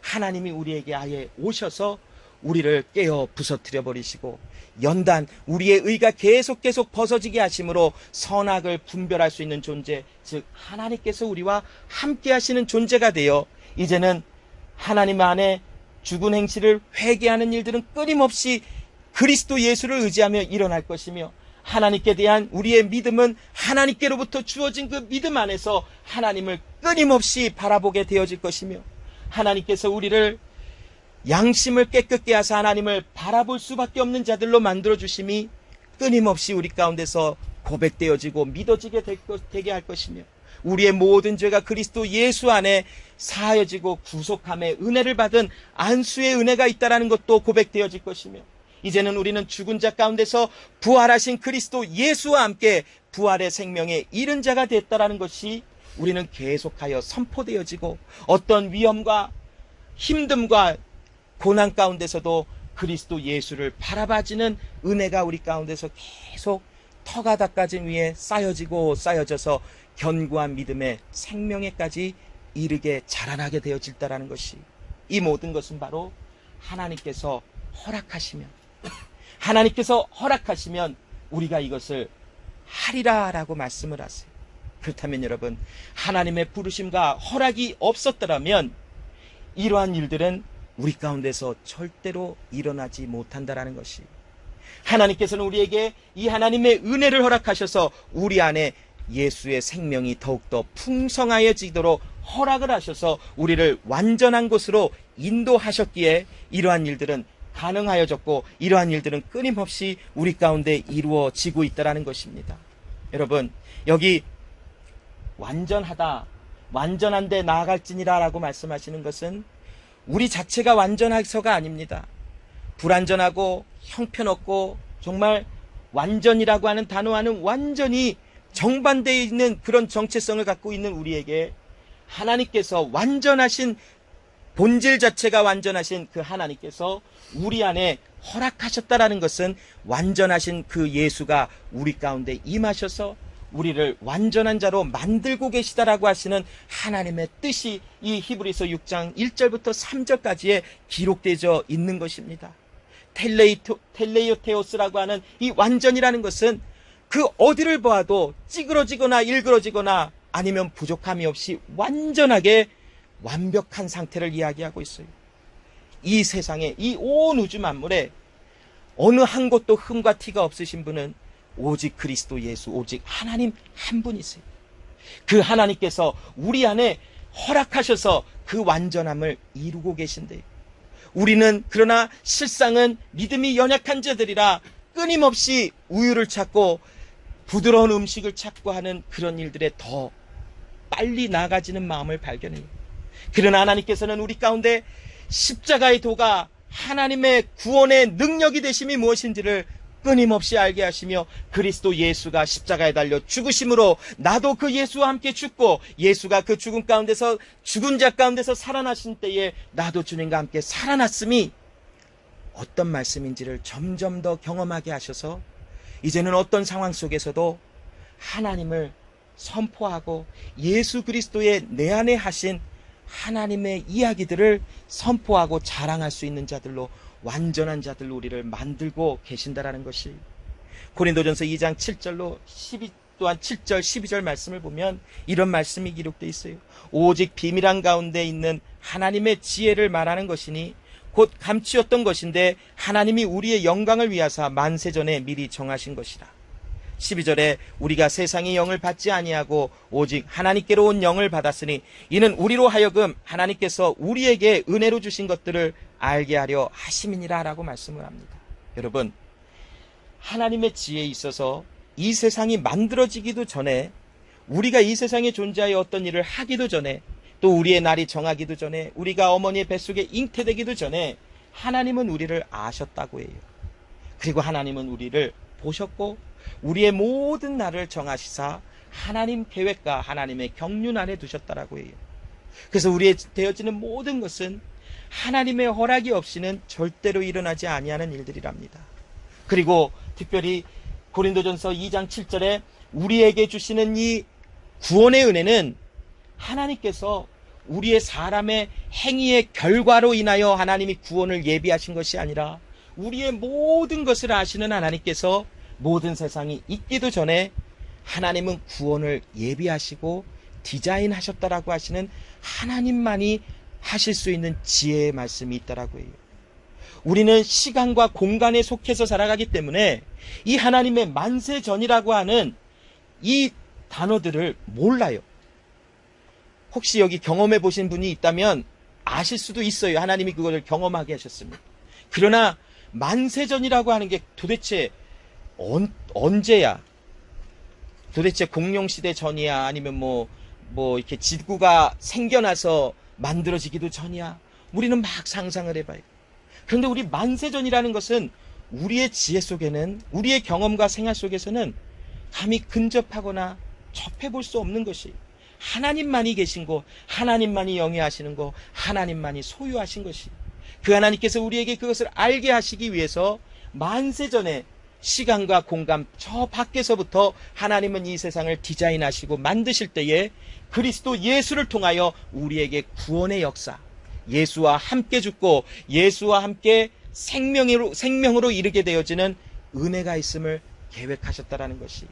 하나님이 우리에게 아예 오셔서 우리를 깨어 부서뜨려 버리시고 연단 우리의 의가 계속 벗어지게 하심으로 선악을 분별할 수 있는 존재, 즉 하나님께서 우리와 함께 하시는 존재가 되어 이제는 하나님 안에 죽은 행실을 회개하는 일들은 끊임없이 그리스도 예수를 의지하며 일어날 것이며, 하나님께 대한 우리의 믿음은 하나님께로부터 주어진 그 믿음 안에서 하나님을 끊임없이 바라보게 되어질 것이며, 하나님께서 우리를 양심을 깨끗게 하사 하나님을 바라볼 수밖에 없는 자들로 만들어주심이 끊임없이 우리 가운데서 고백되어지고 믿어지게 되게 할 것이며, 우리의 모든 죄가 그리스도 예수 안에 사하여지고 구속함의 은혜를 받은 안수의 은혜가 있다는 것도 고백되어질 것이며, 이제는 우리는 죽은 자 가운데서 부활하신 그리스도 예수와 함께 부활의 생명에 이른 자가 됐다는 것이 우리는 계속하여 선포되어지고, 어떤 위험과 힘듦과 고난 가운데서도 그리스도 예수를 바라봐지는 은혜가 우리 가운데서 계속 터가 닦아진 위에 쌓여지고 쌓여져서 견고한 믿음의 생명에까지 이르게 자라나게 되어질다라는 것이, 이 모든 것은 바로 하나님께서 허락하시면 우리가 이것을 하리라라고 말씀을 하세요. 그렇다면 여러분, 하나님의 부르심과 허락이 없었더라면 이러한 일들은 우리 가운데서 절대로 일어나지 못한다라는 것이, 하나님께서는 우리에게 이 하나님의 은혜를 허락하셔서 우리 안에 예수의 생명이 더욱더 풍성하여지도록 허락을 하셔서 우리를 완전한 곳으로 인도하셨기에 이러한 일들은 가능하여졌고, 이러한 일들은 끊임없이 우리 가운데 이루어지고 있다는 것입니다. 여러분, 여기 완전한데 나아갈지니라 라고 말씀하시는 것은 우리 자체가 완전해서가 아닙니다. 불완전하고 형편없고 정말 완전이라고 하는 단어와는 완전히 정반대에 있는 그런 정체성을 갖고 있는 우리에게 하나님께서 완전하신, 본질 자체가 완전하신 그 하나님께서 우리 안에 허락하셨다라는 것은 완전하신 그 예수가 우리 가운데 임하셔서 우리를 완전한 자로 만들고 계시다라고 하시는 하나님의 뜻이 이 히브리서 6장 1절부터 3절까지에 기록되어 있는 것입니다. 텔레이오테오스라고 하는 이 완전이라는 것은 그 어디를 보아도 찌그러지거나 일그러지거나 아니면 부족함이 없이 완전하게 완벽한 상태를 이야기하고 있어요. 이 세상에, 이 온 우주 만물에 어느 한 곳도 흠과 티가 없으신 분은 오직 그리스도 예수, 오직 하나님 한 분이세요. 그 하나님께서 우리 안에 허락하셔서 그 완전함을 이루고 계신데요. 우리는 그러나 실상은 믿음이 연약한 자들이라 끊임없이 우유를 찾고 부드러운 음식을 찾고 하는 그런 일들에 더 빨리 나아가지는 마음을 발견해요. 그러나 하나님께서는 우리 가운데 십자가의 도가 하나님의 구원의 능력이 되심이 무엇인지를 끊임없이 알게 하시며 그리스도 예수가 십자가에 달려 죽으심으로 나도 그 예수와 함께 죽고 예수가 그 죽은 가운데서 죽은 자 가운데서 살아나신 때에 나도 주님과 함께 살아났음이 어떤 말씀인지를 점점 더 경험하게 하셔서 이제는 어떤 상황 속에서도 하나님을 선포하고 예수 그리스도의 내 안에 하신 하나님의 이야기들을 선포하고 자랑할 수 있는 자들로 완전한 자들로 우리를 만들고 계신다라는 것이 고린도전서 2장 7절로 7절 12절 말씀을 보면 이런 말씀이 기록되어 있어요. 오직 비밀한 가운데 있는 하나님의 지혜를 말하는 것이니 곧 감추었던 것인데 하나님이 우리의 영광을 위하사 만세전에 미리 정하신 것이라. 12절에 우리가 세상의 영을 받지 아니하고 오직 하나님께로 온 영을 받았으니 이는 우리로 하여금 하나님께서 우리에게 은혜로 주신 것들을 알게 하려 하심이니라 라고 말씀을 합니다. 여러분, 하나님의 지혜에 있어서 이 세상이 만들어지기도 전에, 우리가 이 세상에 존재하여 어떤 일을 하기도 전에, 또 우리의 날이 정하기도 전에, 우리가 어머니의 뱃속에 잉태되기도 전에 하나님은 우리를 아셨다고 해요. 그리고 하나님은 우리를 보셨고 우리의 모든 날을 정하시사 하나님 계획과 하나님의 경륜 안에 두셨다라고 해요. 그래서 우리의 되어지는 모든 것은 하나님의 허락이 없이는 절대로 일어나지 아니하는 일들이랍니다. 그리고 특별히 고린도전서 2장 7절에 우리에게 주시는 이 구원의 은혜는 하나님께서 우리의 사람의 행위의 결과로 인하여 하나님이 구원을 예비하신 것이 아니라 우리의 모든 것을 아시는 하나님께서 모든 세상이 있기도 전에 하나님은 구원을 예비하시고 디자인하셨다라고 하시는 하나님만이 하실 수 있는 지혜의 말씀이 있다라고 해요. 우리는 시간과 공간에 속해서 살아가기 때문에 이 하나님의 만세전이라고 하는 이 단어들을 몰라요. 혹시 여기 경험해 보신 분이 있다면 아실 수도 있어요. 하나님이 그것을 경험하게 하셨습니다. 그러나 만세전이라고 하는 게 도대체 언제야? 도대체 공룡시대 전이야? 아니면 뭐 이렇게 지구가 생겨나서 만들어지기도 전이야? 우리는 막 상상을 해봐요. 그런데 우리 만세전이라는 것은 우리의 지혜 속에는, 우리의 경험과 생활 속에서는 감히 근접하거나 접해볼 수 없는 것이 하나님만이 계신 거, 하나님만이 영위하시는 거, 하나님만이 소유하신 것이, 그 하나님께서 우리에게 그것을 알게 하시기 위해서 만세전에 시간과 공간 저 밖에서부터 하나님은 이 세상을 디자인하시고 만드실 때에 그리스도 예수를 통하여 우리에게 구원의 역사, 예수와 함께 죽고 예수와 함께 생명으로 이르게 되어지는 은혜가 있음을 계획하셨다라는 것이,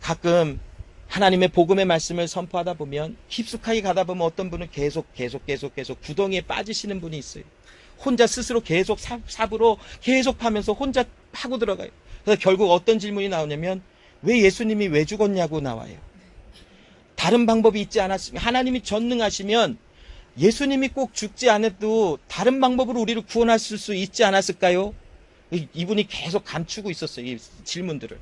가끔 하나님의 복음의 말씀을 선포하다 보면 깊숙하게 가다 보면 어떤 분은 계속 구덩이에 빠지시는 분이 있어요. 혼자 스스로 계속 삽으로 계속 파면서 혼자 파고 들어가요. 그래서 결국 어떤 질문이 나오냐면 왜 예수님이 왜 죽었냐고 나와요. 다른 방법이 있지 않았습니까? 하나님이 전능하시면 예수님이 꼭 죽지 않아도 다른 방법으로 우리를 구원하실 수 있지 않았을까요? 이분이 계속 감추고 있었어요, 이 질문들을.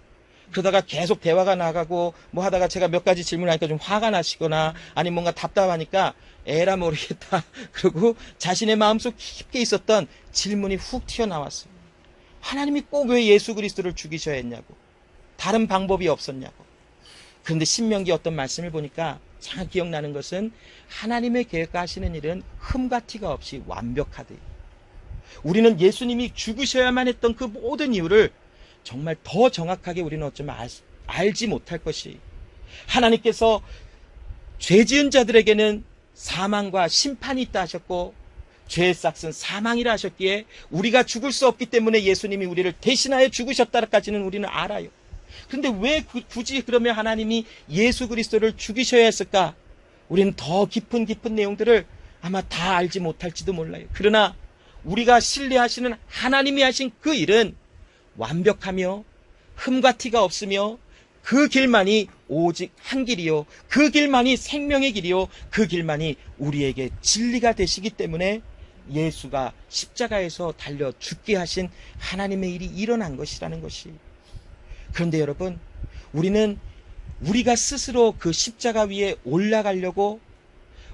그러다가 계속 대화가 나가고 뭐 하다가 제가 몇 가지 질문하니까 좀 화가 나시거나 아니면 뭔가 답답하니까 에라 모르겠다 그러고 자신의 마음속 깊게 있었던 질문이 훅 튀어나왔어요. 하나님이 꼭 왜 예수 그리스도를 죽이셔야 했냐고, 다른 방법이 없었냐고. 그런데 신명기 어떤 말씀을 보니까 참 기억나는 것은 하나님의 계획과 하시는 일은 흠과 티가 없이 완벽하대요. 우리는 예수님이 죽으셔야만 했던 그 모든 이유를 정말 더 정확하게 우리는 어쩌면 알지 못할 것이, 하나님께서 죄 지은 자들에게는 사망과 심판이 있다 하셨고 죄의 싹은 사망이라 하셨기에 우리가 죽을 수 없기 때문에 예수님이 우리를 대신하여 죽으셨다까지는 우리는 알아요. 그런데 왜 굳이 그러면 하나님이 예수 그리스도를 죽이셔야 했을까? 우리는 더 깊은 내용들을 아마 다 알지 못할지도 몰라요. 그러나 우리가 신뢰하시는 하나님이 하신 그 일은 완벽하며 흠과 티가 없으며 그 길만이 오직 한 길이요, 그 길만이 생명의 길이요, 그 길만이 우리에게 진리가 되시기 때문에 예수가 십자가에서 달려 죽게 하신 하나님의 일이 일어난 것이라는 것이. 그런데 여러분, 우리는 우리가 스스로 그 십자가 위에 올라가려고,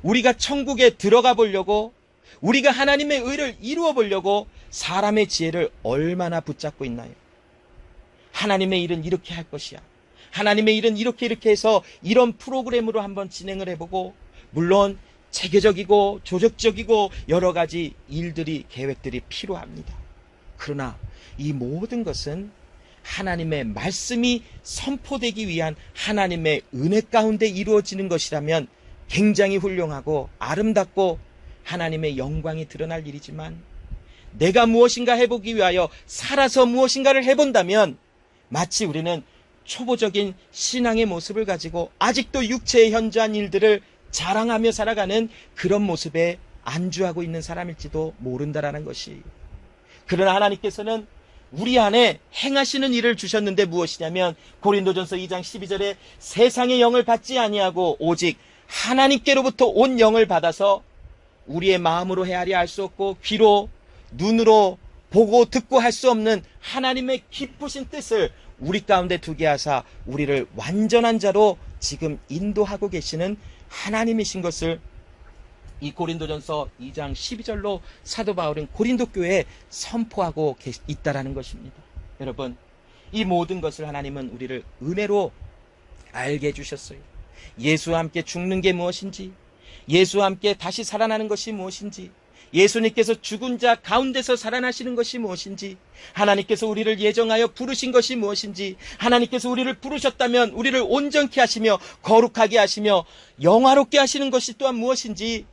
우리가 천국에 들어가 보려고, 우리가 하나님의 의를 이루어 보려고 사람의 지혜를 얼마나 붙잡고 있나요? 하나님의 일은 이렇게 할 것이야, 하나님의 일은 이렇게 해서 이런 프로그램으로 한번 진행을 해보고, 물론 체계적이고 조직적이고 여러 가지 일들이, 계획들이 필요합니다. 그러나 이 모든 것은 하나님의 말씀이 선포되기 위한 하나님의 은혜 가운데 이루어지는 것이라면 굉장히 훌륭하고 아름답고 하나님의 영광이 드러날 일이지만, 내가 무엇인가 해보기 위하여 살아서 무엇인가를 해본다면 마치 우리는 초보적인 신앙의 모습을 가지고 아직도 육체에 현저한 일들을 자랑하며 살아가는 그런 모습에 안주하고 있는 사람일지도 모른다라는 것이. 그러나 하나님께서는 우리 안에 행하시는 일을 주셨는데 무엇이냐면, 고린도전서 2장 12절에 세상의 영을 받지 아니하고 오직 하나님께로부터 온 영을 받아서 우리의 마음으로 헤아려 알 수 없고 귀로 눈으로 보고 듣고 할 수 없는 하나님의 깊으신 뜻을 우리 가운데 두게 하사 우리를 완전한 자로 지금 인도하고 계시는 하나님이신 것을 이 고린도전서 2장 12절로 사도 바울은 고린도 교회에 선포하고 있다라는 것입니다. 여러분, 이 모든 것을 하나님은 우리를 은혜로 알게 해주셨어요. 예수와 함께 죽는 게 무엇인지, 예수와 함께 다시 살아나는 것이 무엇인지, 예수님께서 죽은 자 가운데서 살아나시는 것이 무엇인지, 하나님께서 우리를 예정하여 부르신 것이 무엇인지, 하나님께서 우리를 부르셨다면 우리를 온전케 하시며 거룩하게 하시며 영화롭게 하시는 것이 또한 무엇인지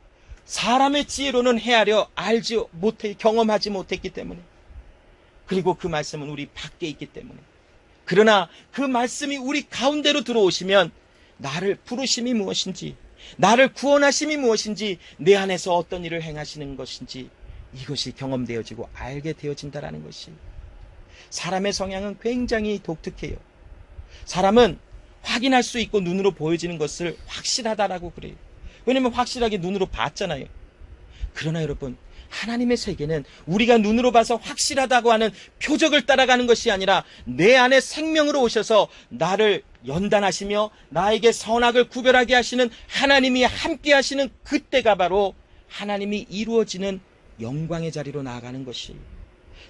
사람의 지혜로는 헤아려 알지 못해, 경험하지 못했기 때문에, 그리고 그 말씀은 우리 밖에 있기 때문에. 그러나 그 말씀이 우리 가운데로 들어오시면 나를 부르심이 무엇인지, 나를 구원하심이 무엇인지, 내 안에서 어떤 일을 행하시는 것인지 이것이 경험되어지고 알게 되어진다라는 것이. 사람의 성향은 굉장히 독특해요. 사람은 확인할 수 있고 눈으로 보여지는 것을 확실하다라고 그래요. 왜냐면 확실하게 눈으로 봤잖아요. 그러나 여러분, 하나님의 세계는 우리가 눈으로 봐서 확실하다고 하는 표적을 따라가는 것이 아니라 내 안에 생명으로 오셔서 나를 연단하시며 나에게 선악을 구별하게 하시는 하나님이 함께 하시는 그때가 바로 하나님이 이루어지는 영광의 자리로 나아가는 것이.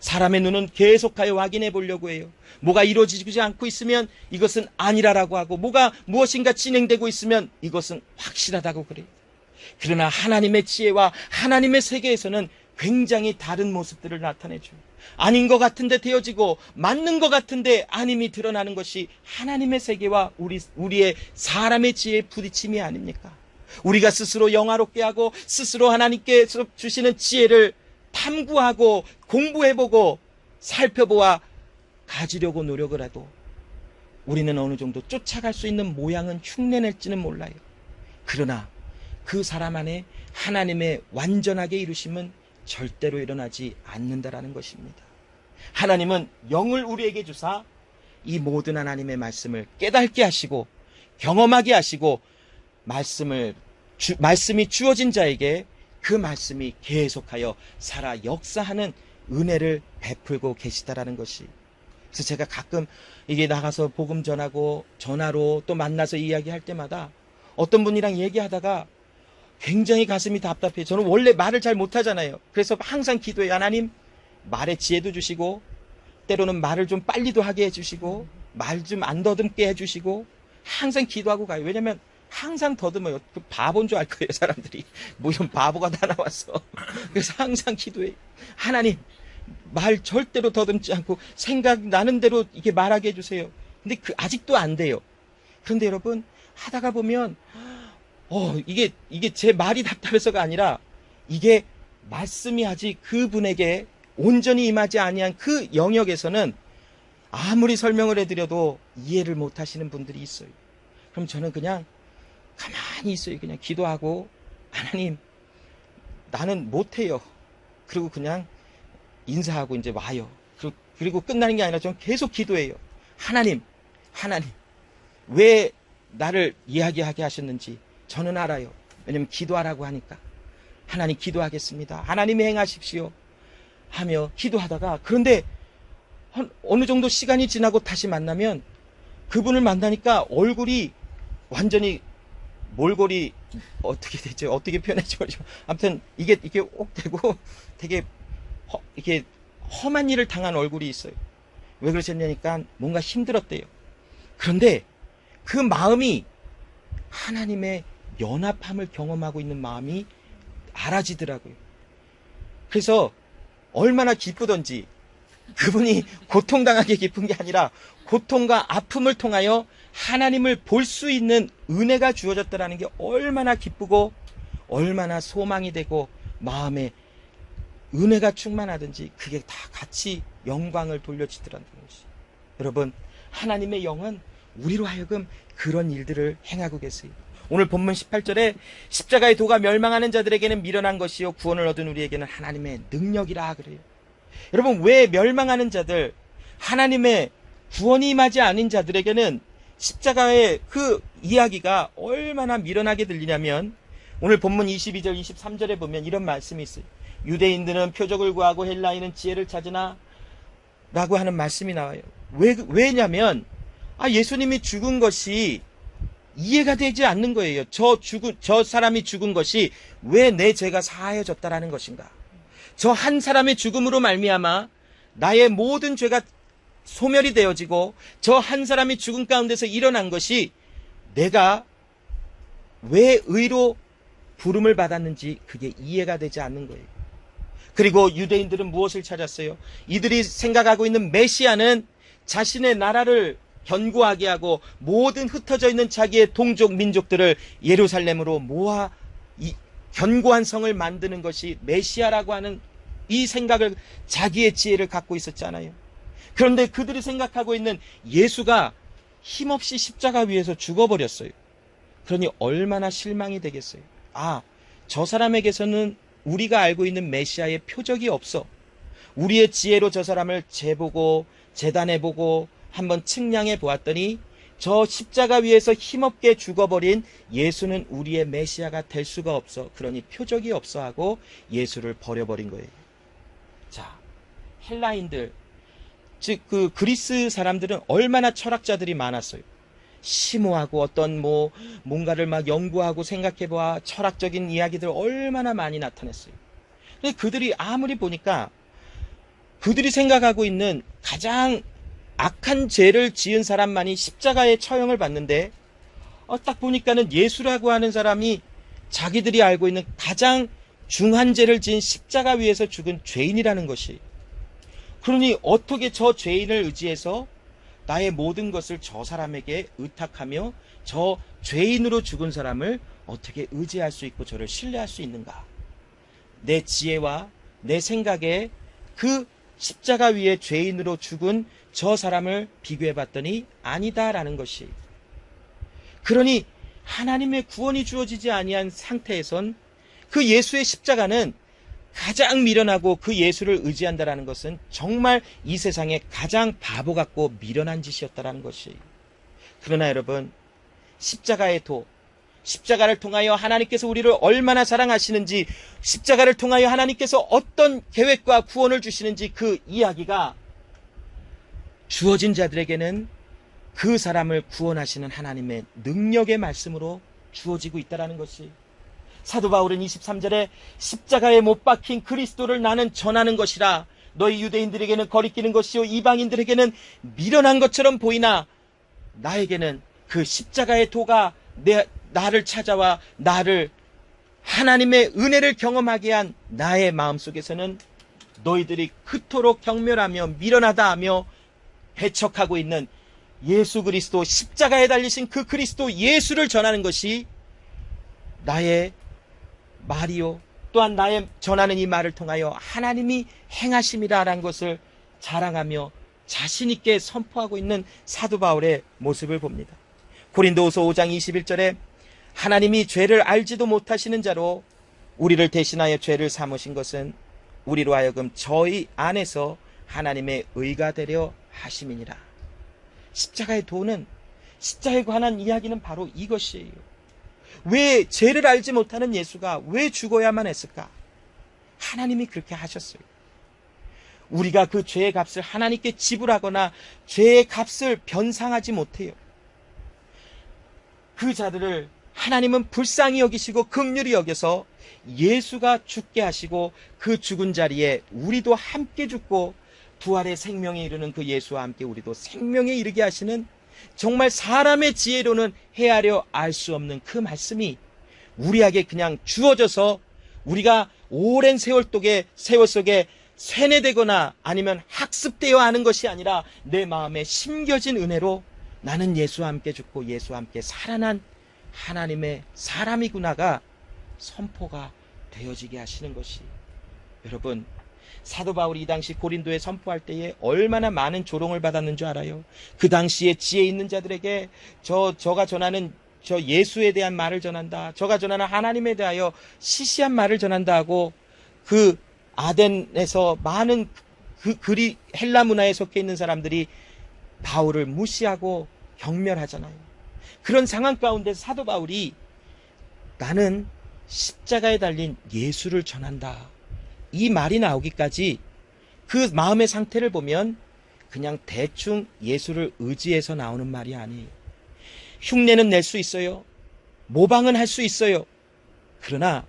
사람의 눈은 계속하여 확인해 보려고 해요. 뭐가 이루어지지 않고 있으면 이것은 아니라라고 하고, 무엇인가 진행되고 있으면 이것은 확실하다고 그래요. 그러나 하나님의 지혜와 하나님의 세계에서는 굉장히 다른 모습들을 나타내줘요. 아닌 것 같은데 되어지고 맞는 것 같은데 아님이 드러나는 것이 하나님의 세계와 우리의 사람의 지혜의 부딪힘이 아닙니까? 우리가 스스로 영화롭게 하고 스스로 하나님께서 주시는 지혜를 탐구하고 공부해보고 살펴보아 가지려고 노력을 해도 우리는 어느 정도 쫓아갈 수 있는 모양은 흉내낼지는 몰라요. 그러나 그 사람 안에 하나님의 완전하게 이루심은 절대로 일어나지 않는다라는 것입니다. 하나님은 영을 우리에게 주사 이 모든 하나님의 말씀을 깨닫게 하시고 경험하게 하시고 말씀이 주어진 자에게 그 말씀이 계속하여 살아 역사하는 은혜를 베풀고 계시다라는 것이. 그래서 제가 가끔 이게 나가서 복음 전하고 전화로 또 만나서 이야기할 때마다 어떤 분이랑 얘기하다가 굉장히 가슴이 답답해요. 저는 원래 말을 잘 못하잖아요. 그래서 항상 기도해요. 하나님, 말에 지혜도 주시고 때로는 말을 좀 빨리도 하게 해주시고 말 좀 안 더듬게 해주시고 항상 기도하고 가요. 왜냐면 항상 더듬어요. 그 바보인 줄 알 거예요, 사람들이. 뭐 이런 바보가 다 나왔어. 그래서 항상 기도해요. 하나님, 말 절대로 더듬지 않고 생각나는 대로 이렇게 말하게 해주세요. 근데 아직도 안 돼요. 그런데 여러분, 하다가 보면 이게 제 말이 답답해서가 아니라 이게 말씀이 아직 그분에게 온전히 임하지 아니한 그 영역에서는 아무리 설명을 해드려도 이해를 못하시는 분들이 있어요. 그럼 저는 그냥 가만히 있어요. 그냥 기도하고, 하나님, 나는 못해요. 그리고 그냥 인사하고 이제 와요. 그리고 끝나는 게 아니라 저는 계속 기도해요. 하나님, 왜 나를 이야기하게 하셨는지 저는 알아요. 왜냐면 기도하라고 하니까. 하나님, 기도하겠습니다. 하나님이 행하십시오. 하며 기도하다가, 그런데 어느 정도 시간이 지나고 다시 만나면 그분을 만나니까 얼굴이 완전히 몰골이 어떻게 되죠? 어떻게 표현하죠? 아무튼 이게 옥 되고 되게 이렇게 험한 일을 당한 얼굴이 있어요. 왜 그러셨냐니까 뭔가 힘들었대요. 그런데 그 마음이 하나님의 연합함을 경험하고 있는 마음이 알아지더라고요. 그래서 얼마나 기쁘던지, 그분이 고통당하게 기쁜 게 아니라 고통과 아픔을 통하여 하나님을 볼 수 있는 은혜가 주어졌다는 게 얼마나 기쁘고 얼마나 소망이 되고 마음에 은혜가 충만하든지 그게 다 같이 영광을 돌려주더라는 것이. 여러분, 하나님의 영은 우리로 하여금 그런 일들을 행하고 계세요. 오늘 본문 18절에 십자가의 도가 멸망하는 자들에게는 미련한 것이요 구원을 얻은 우리에게는 하나님의 능력이라 그래요. 여러분, 왜 멸망하는 자들, 하나님의 구원이 임하지 않은 자들에게는 십자가의 그 이야기가 얼마나 미련하게 들리냐면, 오늘 본문 22절 23절에 보면 이런 말씀이 있어요. 유대인들은 표적을 구하고 헬라인은 지혜를 찾으나 라고 하는 말씀이 나와요. 왜냐면 예수님이 죽은 것이 이해가 되지 않는 거예요. 저 사람이 죽은 것이 왜 내 죄가 사하여졌다라는 것인가. 저 한 사람의 죽음으로 말미암아 나의 모든 죄가 소멸이 되어지고 저 한 사람이 죽음 가운데서 일어난 것이 내가 왜 의로 부름을 받았는지 그게 이해가 되지 않는 거예요. 그리고 유대인들은 무엇을 찾았어요? 이들이 생각하고 있는 메시아는 자신의 나라를 견고하게 하고 모든 흩어져 있는 자기의 동족 민족들을 예루살렘으로 모아 이 견고한 성을 만드는 것이 메시아라고 하는 이 생각을, 자기의 지혜를 갖고 있었잖아요. 그런데 그들이 생각하고 있는 예수가 힘없이 십자가 위에서 죽어버렸어요. 그러니 얼마나 실망이 되겠어요. 저 사람에게서는 우리가 알고 있는 메시아의 표적이 없어. 우리의 지혜로 저 사람을 재보고 재단해보고 한번 측량해 보았더니 저 십자가 위에서 힘없게 죽어버린 예수는 우리의 메시아가 될 수가 없어. 그러니 표적이 없어 하고 예수를 버려버린 거예요. 자, 헬라인들, 즉 그 그리스 사람들은 얼마나 철학자들이 많았어요. 심오하고 어떤 뭔가를 막 연구하고 생각해봐 철학적인 이야기들 얼마나 많이 나타냈어요. 근데 그들이 아무리 보니까 그들이 생각하고 있는 가장 악한 죄를 지은 사람만이 십자가의 처형을 받는데, 딱 보니까는 예수라고 하는 사람이 자기들이 알고 있는 가장 중한 죄를 지은 십자가 위에서 죽은 죄인이라는 것이. 그러니 어떻게 저 죄인을 의지해서 나의 모든 것을 저 사람에게 의탁하며 저 죄인으로 죽은 사람을 어떻게 의지할 수 있고 저를 신뢰할 수 있는가? 내 지혜와 내 생각에 그 십자가 위에 죄인으로 죽은 저 사람을 비교해 봤더니 아니다라는 것이. 그러니 하나님의 구원이 주어지지 아니한 상태에선 그 예수의 십자가는 가장 미련하고 그 예수를 의지한다라는 것은 정말 이 세상에 가장 바보 같고 미련한 짓이었다라는 것이. 그러나 여러분, 십자가의 도, 십자가를 통하여 하나님께서 우리를 얼마나 사랑하시는지, 십자가를 통하여 하나님께서 어떤 계획과 구원을 주시는지 그 이야기가 주어진 자들에게는 그 사람을 구원하시는 하나님의 능력의 말씀으로 주어지고 있다는 것이. 사도 바울은 23절에 십자가에 못 박힌 그리스도를 나는 전하는 것이라. 너희 유대인들에게는 거리끼는 것이요 이방인들에게는 미련한 것처럼 보이나 나에게는 그 십자가의 도가 나를 찾아와 나를 하나님의 은혜를 경험하게 한 나의 마음속에서는 너희들이 그토록 경멸하며 미련하다 하며 배척하고 있는 예수 그리스도, 십자가에 달리신 그 그리스도 예수를 전하는 것이 나의 말이요 또한 나의 전하는 이 말을 통하여 하나님이 행하심이라는 것을 자랑하며 자신 있게 선포하고 있는 사도 바울의 모습을 봅니다. 고린도후서 5장 21절에 하나님이 죄를 알지도 못하시는 자로 우리를 대신하여 죄를 삼으신 것은 우리로 하여금 저희 안에서 하나님의 의가 되려 하심이니라. 십자가의 도는, 십자가에 관한 이야기는 바로 이것이에요. 왜 죄를 알지 못하는 예수가 왜 죽어야만 했을까? 하나님이 그렇게 하셨어요. 우리가 그 죄의 값을 하나님께 지불하거나 죄의 값을 변상하지 못해요. 그 자들을 하나님은 불쌍히 여기시고 긍휼히 여겨서 예수가 죽게 하시고 그 죽은 자리에 우리도 함께 죽고 부활의 생명에 이르는 그 예수와 함께 우리도 생명에 이르게 하시는, 정말 사람의 지혜로는 헤아려 알 수 없는 그 말씀이 우리에게 그냥 주어져서 우리가 오랜 세월 속에 세뇌되거나 아니면 학습되어 하는 것이 아니라 내 마음에 심겨진 은혜로 나는 예수와 함께 죽고 예수와 함께 살아난 하나님의 사람이구나가 선포가 되어지게 하시는 것이, 여러분, 사도 바울이 이 당시 고린도에 선포할 때에 얼마나 많은 조롱을 받았는 줄 알아요? 그 당시에 지혜 있는 자들에게 저가 전하는 저 예수에 대한 말을 전한다, 저가 전하는 하나님에 대하여 시시한 말을 전한다 하고 그 아덴에서 많은 그리 헬라 문화에 속해 있는 사람들이 바울을 무시하고 경멸하잖아요. 그런 상황 가운데 사도 바울이 나는 십자가에 달린 예수를 전한다, 이 말이 나오기까지 그 마음의 상태를 보면 그냥 대충 예수를 의지해서 나오는 말이 아니에요. 흉내는 낼 수 있어요. 모방은 할 수 있어요. 그러나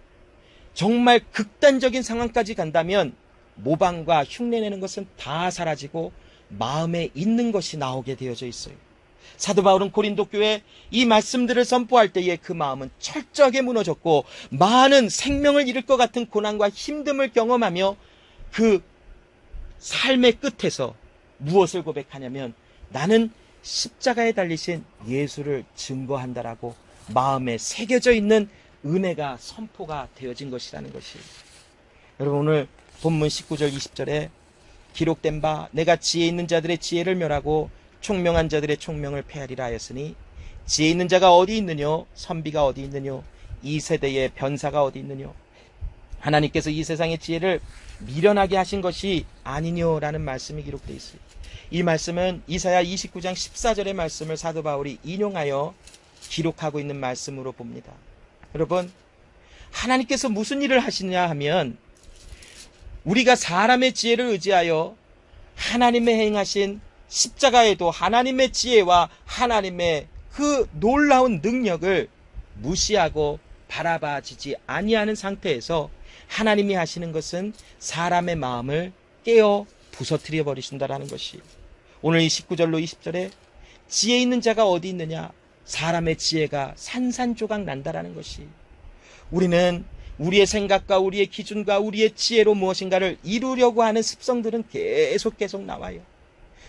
정말 극단적인 상황까지 간다면 모방과 흉내내는 것은 다 사라지고 마음에 있는 것이 나오게 되어져 있어요. 사도 바울은 고린도 교회에 이 말씀들을 선포할 때에 그 마음은 철저하게 무너졌고 많은 생명을 잃을 것 같은 고난과 힘듦을 경험하며 그 삶의 끝에서 무엇을 고백하냐면 나는 십자가에 달리신 예수를 증거한다라고 마음에 새겨져 있는 은혜가 선포가 되어진 것이라는 것이에요. 여러분, 오늘 본문 19절 20절에 기록된 바 내가 지혜 있는 자들의 지혜를 멸하고 총명한 자들의 총명을 폐하리라 하였으니 지혜 있는 자가 어디 있느뇨? 선비가 어디 있느뇨? 이 세대의 변사가 어디 있느뇨? 하나님께서 이 세상의 지혜를 미련하게 하신 것이 아니뇨라는 말씀이 기록되어 있어요. 이 말씀은 이사야 29장 14절의 말씀을 사도 바울이 인용하여 기록하고 있는 말씀으로 봅니다. 여러분, 하나님께서 무슨 일을 하시냐 하면 우리가 사람의 지혜를 의지하여 하나님의 행하신 십자가에도 하나님의 지혜와 하나님의 그 놀라운 능력을 무시하고 바라봐지지 아니하는 상태에서 하나님이 하시는 것은 사람의 마음을 깨어 부서뜨려 버리신다라는 것이, 오늘 이 19절로 20절에 지혜 있는 자가 어디 있느냐? 사람의 지혜가 산산조각 난다라는 것이, 우리는 우리의 생각과 우리의 기준과 우리의 지혜로 무엇인가를 이루려고 하는 습성들은 계속 나와요.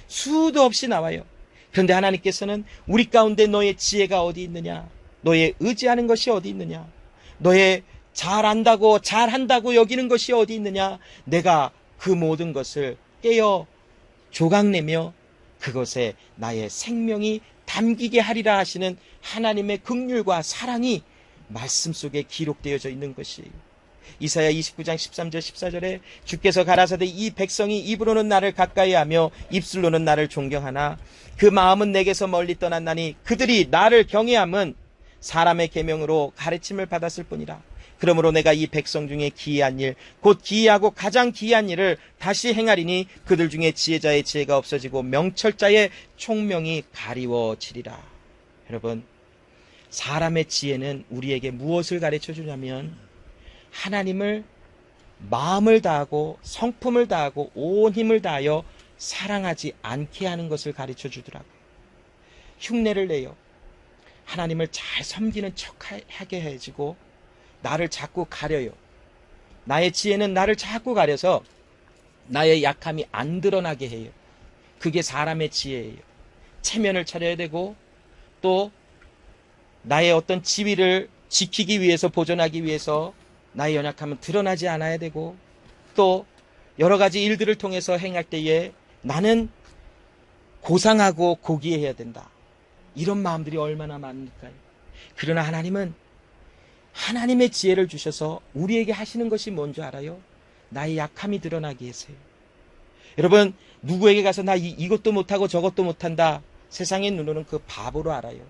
수도 없이 나와요. 그런데 하나님께서는 우리 가운데 너의 지혜가 어디 있느냐? 너의 의지하는 것이 어디 있느냐? 너의 잘한다고 여기는 것이 어디 있느냐? 내가 그 모든 것을 깨어 조각내며 그것에 나의 생명이 담기게 하리라 하시는 하나님의 긍휼과 사랑이 말씀 속에 기록되어져 있는 것이, 이사야 29장 13절 14절에 주께서 가라사대 이 백성이 입으로는 나를 가까이하며 입술로는 나를 존경하나 그 마음은 내게서 멀리 떠났나니 그들이 나를 경외함은 사람의 계명으로 가르침을 받았을 뿐이라. 그러므로 내가 이 백성 중에 기이한 일, 곧 기이하고 가장 기이한 일을 다시 행하리니 그들 중에 지혜자의 지혜가 없어지고 명철자의 총명이 가리워지리라. 여러분, 사람의 지혜는 우리에게 무엇을 가르쳐 주냐면 하나님을 마음을 다하고 성품을 다하고 온 힘을 다하여 사랑하지 않게 하는 것을 가르쳐 주더라고요. 흉내를 내요. 하나님을 잘 섬기는 척하게 해지고 나를 자꾸 가려요. 나의 지혜는 나를 자꾸 가려서 나의 약함이 안 드러나게 해요. 그게 사람의 지혜예요. 체면을 차려야 되고 또 나의 어떤 지위를 지키기 위해서, 보존하기 위해서 나의 연약함은 드러나지 않아야 되고, 또 여러 가지 일들을 통해서 행할 때에 나는 고상하고 고귀해야 된다. 이런 마음들이 얼마나 많을까요? 그러나 하나님은 하나님의 지혜를 주셔서 우리에게 하시는 것이 뭔지 알아요? 나의 약함이 드러나게 해서요. 여러분, 누구에게 가서 나 이것도 못하고 저것도 못한다. 세상의 눈으로는 그 바보로 알아요.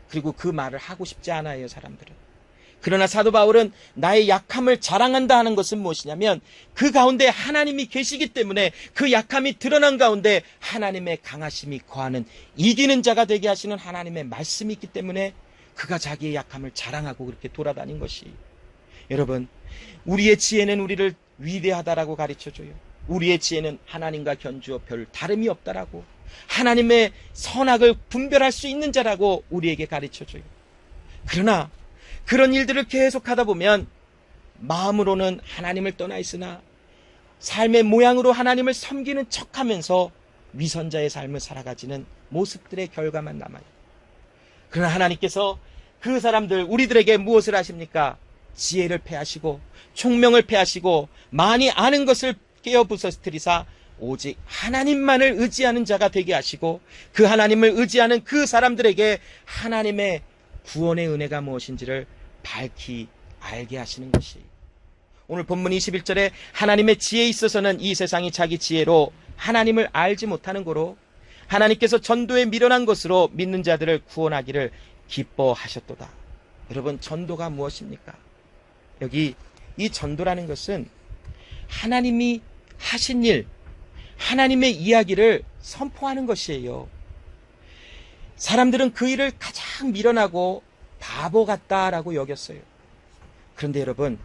그리고 그 말을 하고 싶지 않아요, 사람들은. 그러나 사도 바울은 나의 약함을 자랑한다 하는 것은 무엇이냐면, 그 가운데 하나님이 계시기 때문에 그 약함이 드러난 가운데 하나님의 강하심이 거하는 이기는 자가 되게 하시는 하나님의 말씀이 있기 때문에 그가 자기의 약함을 자랑하고 그렇게 돌아다닌 것이. 여러분, 우리의 지혜는 우리를 위대하다라고 가르쳐줘요. 우리의 지혜는 하나님과 견주어 별 다름이 없다라고, 하나님의 선악을 분별할 수 있는 자라고 우리에게 가르쳐줘요. 그러나 그런 일들을 계속하다 보면 마음으로는 하나님을 떠나 있으나 삶의 모양으로 하나님을 섬기는 척하면서 위선자의 삶을 살아가지는 모습들의 결과만 남아요. 그러나 하나님께서 그 사람들, 우리들에게 무엇을 하십니까? 지혜를 패하시고 총명을 패하시고 많이 아는 것을 깨어 부서뜨리사 오직 하나님만을 의지하는 자가 되게 하시고, 그 하나님을 의지하는 그 사람들에게 하나님의 구원의 은혜가 무엇인지를 밝히 알게 하시는 것이. 오늘 본문 21절에 하나님의 지혜에 있어서는 이 세상이 자기 지혜로 하나님을 알지 못하는 고로 하나님께서 전도에 미련한 것으로 믿는 자들을 구원하기를 기뻐하셨도다. 여러분, 전도가 무엇입니까? 여기 이 전도라는 것은 하나님이 하신 일, 하나님의 이야기를 선포하는 것이에요. 사람들은 그 일을 가장 미련하고 바보 같다라고 여겼어요. 그런데 여러분,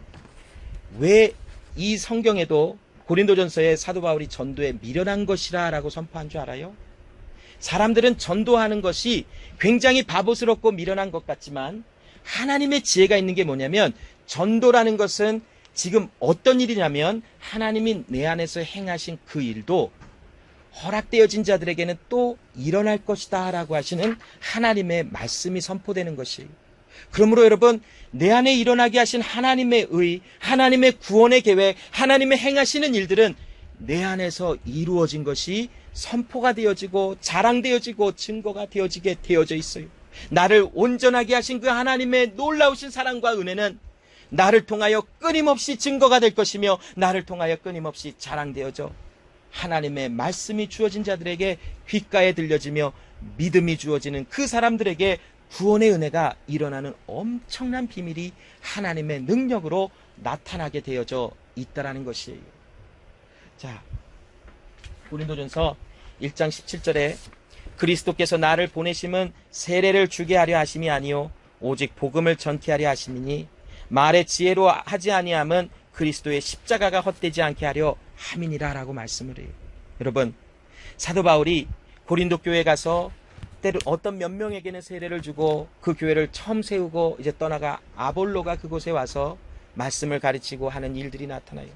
왜 이 성경에도 고린도전서에 사도 바울이 전도에 미련한 것이라 라고 선포한 줄 알아요? 사람들은 전도하는 것이 굉장히 바보스럽고 미련한 것 같지만 하나님의 지혜가 있는 게 뭐냐면, 전도라는 것은 지금 어떤 일이냐면 하나님이 내 안에서 행하신 그 일도 허락되어진 자들에게는 또 일어날 것이다 라고 하시는 하나님의 말씀이 선포되는 것이. 그러므로 여러분, 내 안에 일어나게 하신 하나님의 의, 하나님의 구원의 계획, 하나님의 행하시는 일들은 내 안에서 이루어진 것이 선포가 되어지고 자랑되어지고 증거가 되어지게 되어져 있어요. 나를 온전하게 하신 그 하나님의 놀라우신 사랑과 은혜는 나를 통하여 끊임없이 증거가 될 것이며 나를 통하여 끊임없이 자랑되어져 하나님의 말씀이 주어진 자들에게 귓가에 들려지며 믿음이 주어지는 그 사람들에게 구원의 은혜가 일어나는 엄청난 비밀이 하나님의 능력으로 나타나게 되어져 있다라는 것이에요. 자, 고린도전서 1장 17절에 그리스도께서 나를 보내심은 세례를 주게 하려 하심이 아니요 오직 복음을 전케 하려 하심이니 말의 지혜로 하지 아니함은 그리스도의 십자가가 헛되지 않게 하려 함이니라 라고 말씀을 해요. 여러분, 사도 바울이 고린도 교회에 가서 때로 어떤 몇 명에게는 세례를 주고 그 교회를 처음 세우고 이제 떠나가 아볼로가 그곳에 와서 말씀을 가르치고 하는 일들이 나타나요.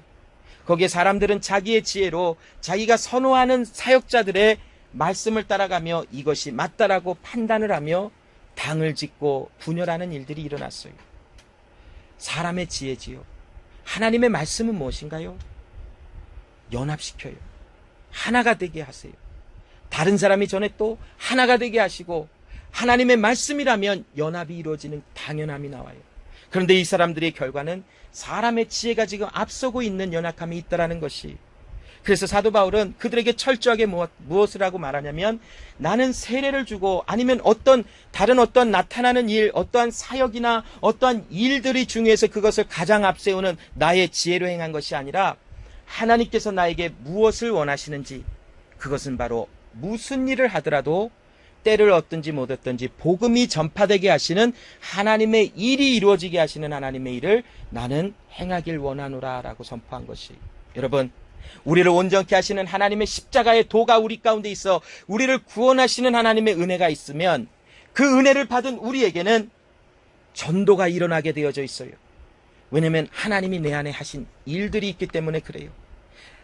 거기에 사람들은 자기의 지혜로 자기가 선호하는 사역자들의 말씀을 따라가며 이것이 맞다라고 판단을 하며 당을 짓고 분열하는 일들이 일어났어요. 사람의 지혜지요. 하나님의 말씀은 무엇인가요? 연합시켜요. 하나가 되게 하세요. 다른 사람이 전에 또 하나가 되게 하시고 하나님의 말씀이라면 연합이 이루어지는 당연함이 나와요. 그런데 이 사람들의 결과는 사람의 지혜가 지금 앞서고 있는 연약함이 있다라는 것이. 그래서 사도 바울은 그들에게 철저하게 무엇을 하고 말하냐면, 나는 세례를 주고 아니면 다른 어떤 나타나는 일, 어떠한 사역이나 어떠한 일들이 중요해서 그것을 가장 앞세우는 나의 지혜로 행한 것이 아니라 하나님께서 나에게 무엇을 원하시는지, 그것은 바로 무슨 일을 하더라도 때를 얻든지 못 얻든지 복음이 전파되게 하시는 하나님의 일이 이루어지게 하시는 하나님의 일을 나는 행하길 원하노라 라고 선포한 것이. 여러분, 우리를 온전케 하시는 하나님의 십자가의 도가 우리 가운데 있어 우리를 구원하시는 하나님의 은혜가 있으면 그 은혜를 받은 우리에게는 전도가 일어나게 되어져 있어요. 왜냐하면 하나님이 내 안에 하신 일들이 있기 때문에 그래요.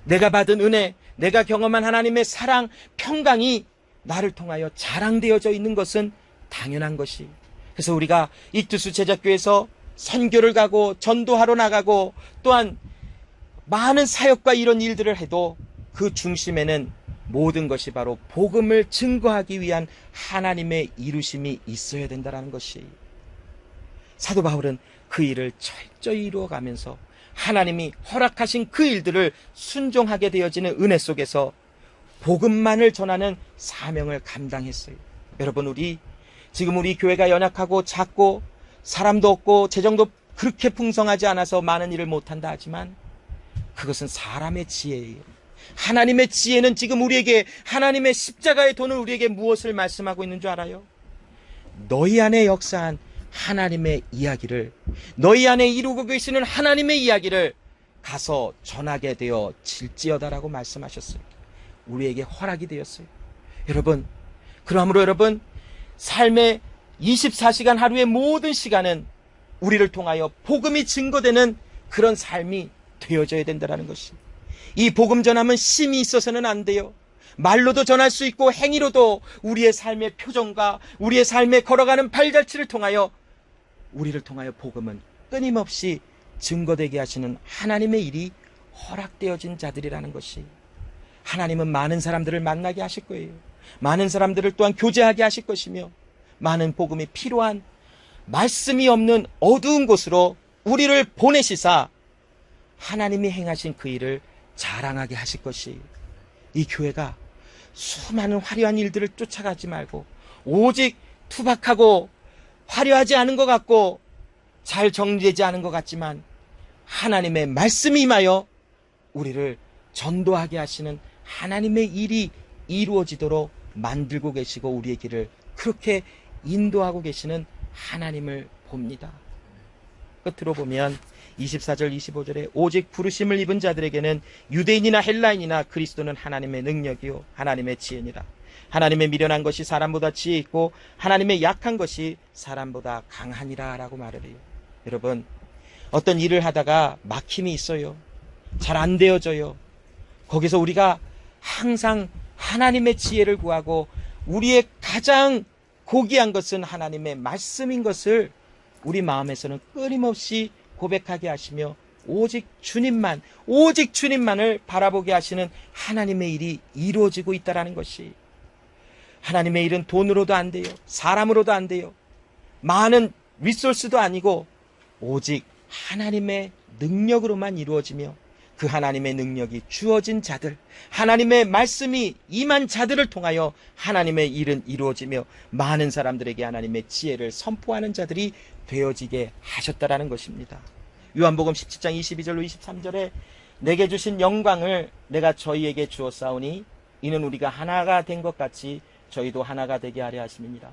내가 받은 은혜, 내가 경험한 하나님의 사랑, 평강이 나를 통하여 자랑되어져 있는 것은 당연한 것이. 그래서 우리가 이투스 제자교회에서 선교를 가고 전도하러 나가고 또한 많은 사역과 이런 일들을 해도 그 중심에는 모든 것이 바로 복음을 증거하기 위한 하나님의 이루심이 있어야 된다는 것이, 사도 바울은 그 일을 철저히 이루어가면서 하나님이 허락하신 그 일들을 순종하게 되어지는 은혜 속에서 복음만을 전하는 사명을 감당했어요. 여러분, 지금 우리 교회가 연약하고 작고 사람도 없고 재정도 그렇게 풍성하지 않아서 많은 일을 못한다 하지만 그것은 사람의 지혜예요. 하나님의 지혜는 지금 우리에게, 하나님의 십자가의 돈을 우리에게 무엇을 말씀하고 있는 줄 알아요? 너희 안에 역사한 하나님의 이야기를, 너희 안에 이루고 계시는 하나님의 이야기를 가서 전하게 되어 질지어다라고 말씀하셨어요. 우리에게 허락이 되었어요. 여러분, 그러므로 여러분, 삶의 24시간 하루의 모든 시간은 우리를 통하여 복음이 증거되는 그런 삶이 되어져야 된다는 것이, 이 복음 전함은 심이 있어서는 안 돼요. 말로도 전할 수 있고 행위로도 우리의 삶의 표정과 우리의 삶에 걸어가는 발자취를 통하여 우리를 통하여 복음은 끊임없이 증거되게 하시는 하나님의 일이 허락되어진 자들이라는 것이, 하나님은 많은 사람들을 만나게 하실 거예요. 많은 사람들을 또한 교제하게 하실 것이며, 많은 복음이 필요한 말씀이 없는 어두운 곳으로 우리를 보내시사 하나님이 행하신 그 일을 자랑하게 하실 것이, 이 교회가 수많은 화려한 일들을 쫓아가지 말고 오직 투박하고 화려하지 않은 것 같고 잘 정리되지 않은 것 같지만 하나님의 말씀이 임하여 우리를 전도하게 하시는 하나님의 일이 이루어지도록 만들고 계시고 우리의 길을 그렇게 인도하고 계시는 하나님을 봅니다. 끝으로 보면 24절 25절에 오직 부르심을 입은 자들에게는 유대인이나 헬라인이나 그리스도는 하나님의 능력이요 하나님의 지혜니라. 하나님의 미련한 것이 사람보다 지혜 있고 하나님의 약한 것이 사람보다 강하니라 라고 말을 해요. 여러분, 어떤 일을 하다가 막힘이 있어요. 잘 안 되어져요. 거기서 우리가 항상 하나님의 지혜를 구하고 우리의 가장 고귀한 것은 하나님의 말씀인 것을 우리 마음에서는 끊임없이 고백하게 하시며 오직 주님만을 바라보게 하시는 하나님의 일이 이루어지고 있다는 것이, 하나님의 일은 돈으로도 안 돼요. 사람으로도 안 돼요. 많은 리소스도 아니고 오직 하나님의 능력으로만 이루어지며 그 하나님의 능력이 주어진 자들, 하나님의 말씀이 임한 자들을 통하여 하나님의 일은 이루어지며 많은 사람들에게 하나님의 지혜를 선포하는 자들이 되어지게 하셨다라는 것입니다. 요한복음 17장 22절로 23절에 내게 주신 영광을 내가 저희에게 주었사오니 이는 우리가 하나가 된 것 같이 저희도 하나가 되게 하려 하심이니라.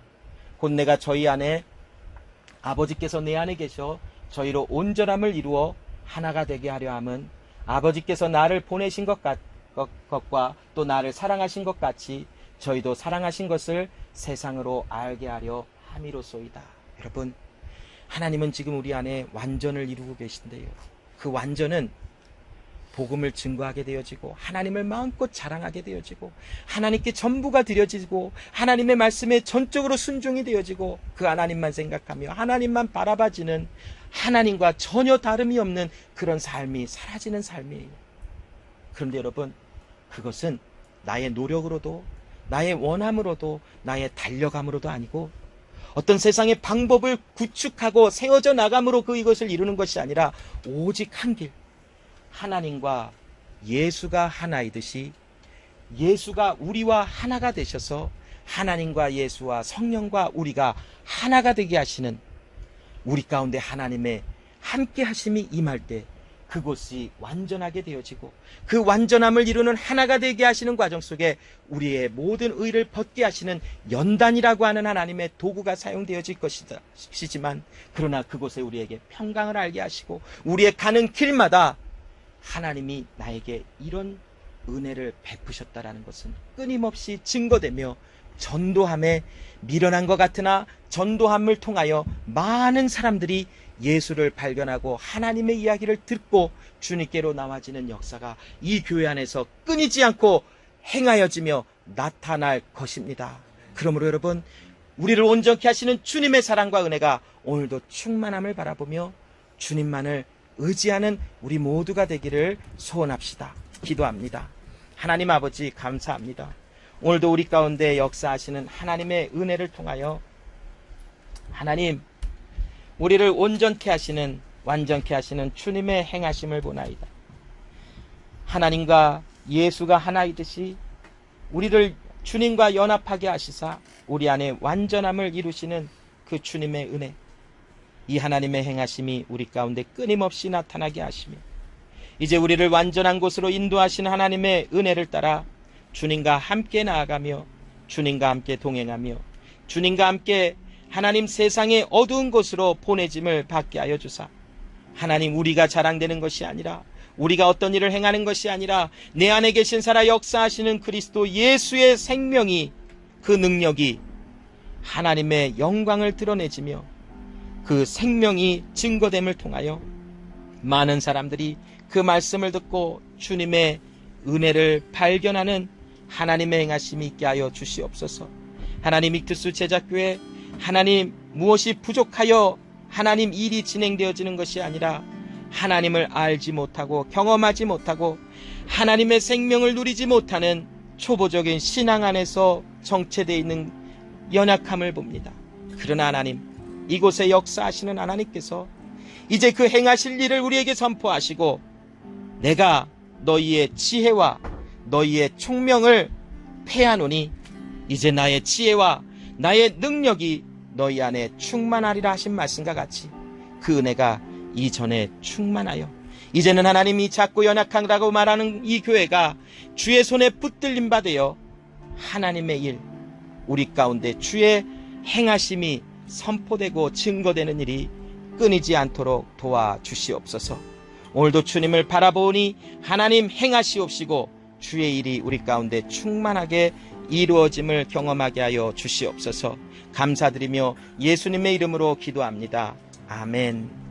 곧 내가 저희 안에 아버지께서 내 안에 계셔 저희로 온전함을 이루어 하나가 되게 하려 함은 아버지께서 나를 보내신 것과 또 나를 사랑하신 것 같이 저희도 사랑하신 것을 세상으로 알게 하려 함이로소이다. 여러분, 하나님은 지금 우리 안에 완전을 이루고 계신데요. 그 완전은 복음을 증거하게 되어지고 하나님을 마음껏 자랑하게 되어지고 하나님께 전부가 드려지고 하나님의 말씀에 전적으로 순종이 되어지고 그 하나님만 생각하며 하나님만 바라봐지는, 하나님과 전혀 다름이 없는 그런 삶이 사라지는 삶이에요. 그런데 여러분, 그것은 나의 노력으로도 나의 원함으로도 나의 달려감으로도 아니고 어떤 세상의 방법을 구축하고 세워져 나감으로 이것을 이루는 것이 아니라 오직 한 길, 하나님과 예수가 하나이듯이 예수가 우리와 하나가 되셔서 하나님과 예수와 성령과 우리가 하나가 되게 하시는, 우리 가운데 하나님의 함께 하심이 임할 때 그곳이 완전하게 되어지고 그 완전함을 이루는 하나가 되게 하시는 과정 속에 우리의 모든 의를 벗게 하시는 연단이라고 하는 하나님의 도구가 사용되어질 것이지만, 그러나 그곳에 우리에게 평강을 알게 하시고 우리의 가는 길마다 하나님이 나에게 이런 은혜를 베푸셨다라는 것은 끊임없이 증거되며 전도함에 미련한 것 같으나 전도함을 통하여 많은 사람들이 예수를 발견하고 하나님의 이야기를 듣고 주님께로 나와지는 역사가 이 교회 안에서 끊이지 않고 행하여지며 나타날 것입니다. 그러므로 여러분, 우리를 온전케 하시는 주님의 사랑과 은혜가 오늘도 충만함을 바라보며 주님만을 의지하는 우리 모두가 되기를 소원합시다. 기도합니다. 하나님 아버지 감사합니다. 오늘도 우리 가운데 역사하시는 하나님의 은혜를 통하여 하나님, 우리를 온전케 하시는, 완전케 하시는 주님의 행하심을 보나이다. 하나님과 예수가 하나이듯이 우리를 주님과 연합하게 하시사 우리 안에 완전함을 이루시는 그 주님의 은혜, 이 하나님의 행하심이 우리 가운데 끊임없이 나타나게 하시며 이제 우리를 완전한 곳으로 인도하신 하나님의 은혜를 따라 주님과 함께 나아가며 주님과 함께 동행하며 주님과 함께 하나님 세상의 어두운 곳으로 보내짐을 받게 하여 주사 하나님, 우리가 자랑되는 것이 아니라, 우리가 어떤 일을 행하는 것이 아니라 내 안에 계신 살아 역사하시는 그리스도 예수의 생명이, 그 능력이 하나님의 영광을 드러내지며 그 생명이 증거됨을 통하여 많은 사람들이 그 말씀을 듣고 주님의 은혜를 발견하는 하나님의 행하심이 있게 하여 주시옵소서. 하나님, 익투스 제자교회, 하나님, 무엇이 부족하여 하나님 일이 진행되어지는 것이 아니라 하나님을 알지 못하고 경험하지 못하고 하나님의 생명을 누리지 못하는 초보적인 신앙 안에서 정체되어 있는 연약함을 봅니다. 그러나 하나님, 이곳에 역사하시는 하나님께서 이제 그 행하실 일을 우리에게 선포하시고 내가 너희의 지혜와 너희의 총명을 패하노니 이제 나의 지혜와 나의 능력이 너희 안에 충만하리라 하신 말씀과 같이 그 은혜가 이전에 충만하여 이제는 하나님이 작고 연약하다고 말하는 이 교회가 주의 손에 붙들림 받으여 하나님의 일, 우리 가운데 주의 행하심이 선포되고 증거되는 일이 끊이지 않도록 도와주시옵소서. 오늘도 주님을 바라보니 하나님 행하시옵시고 주의 일이 우리 가운데 충만하게 이루어짐을 경험하게 하여 주시옵소서. 감사드리며 예수님의 이름으로 기도합니다. 아멘.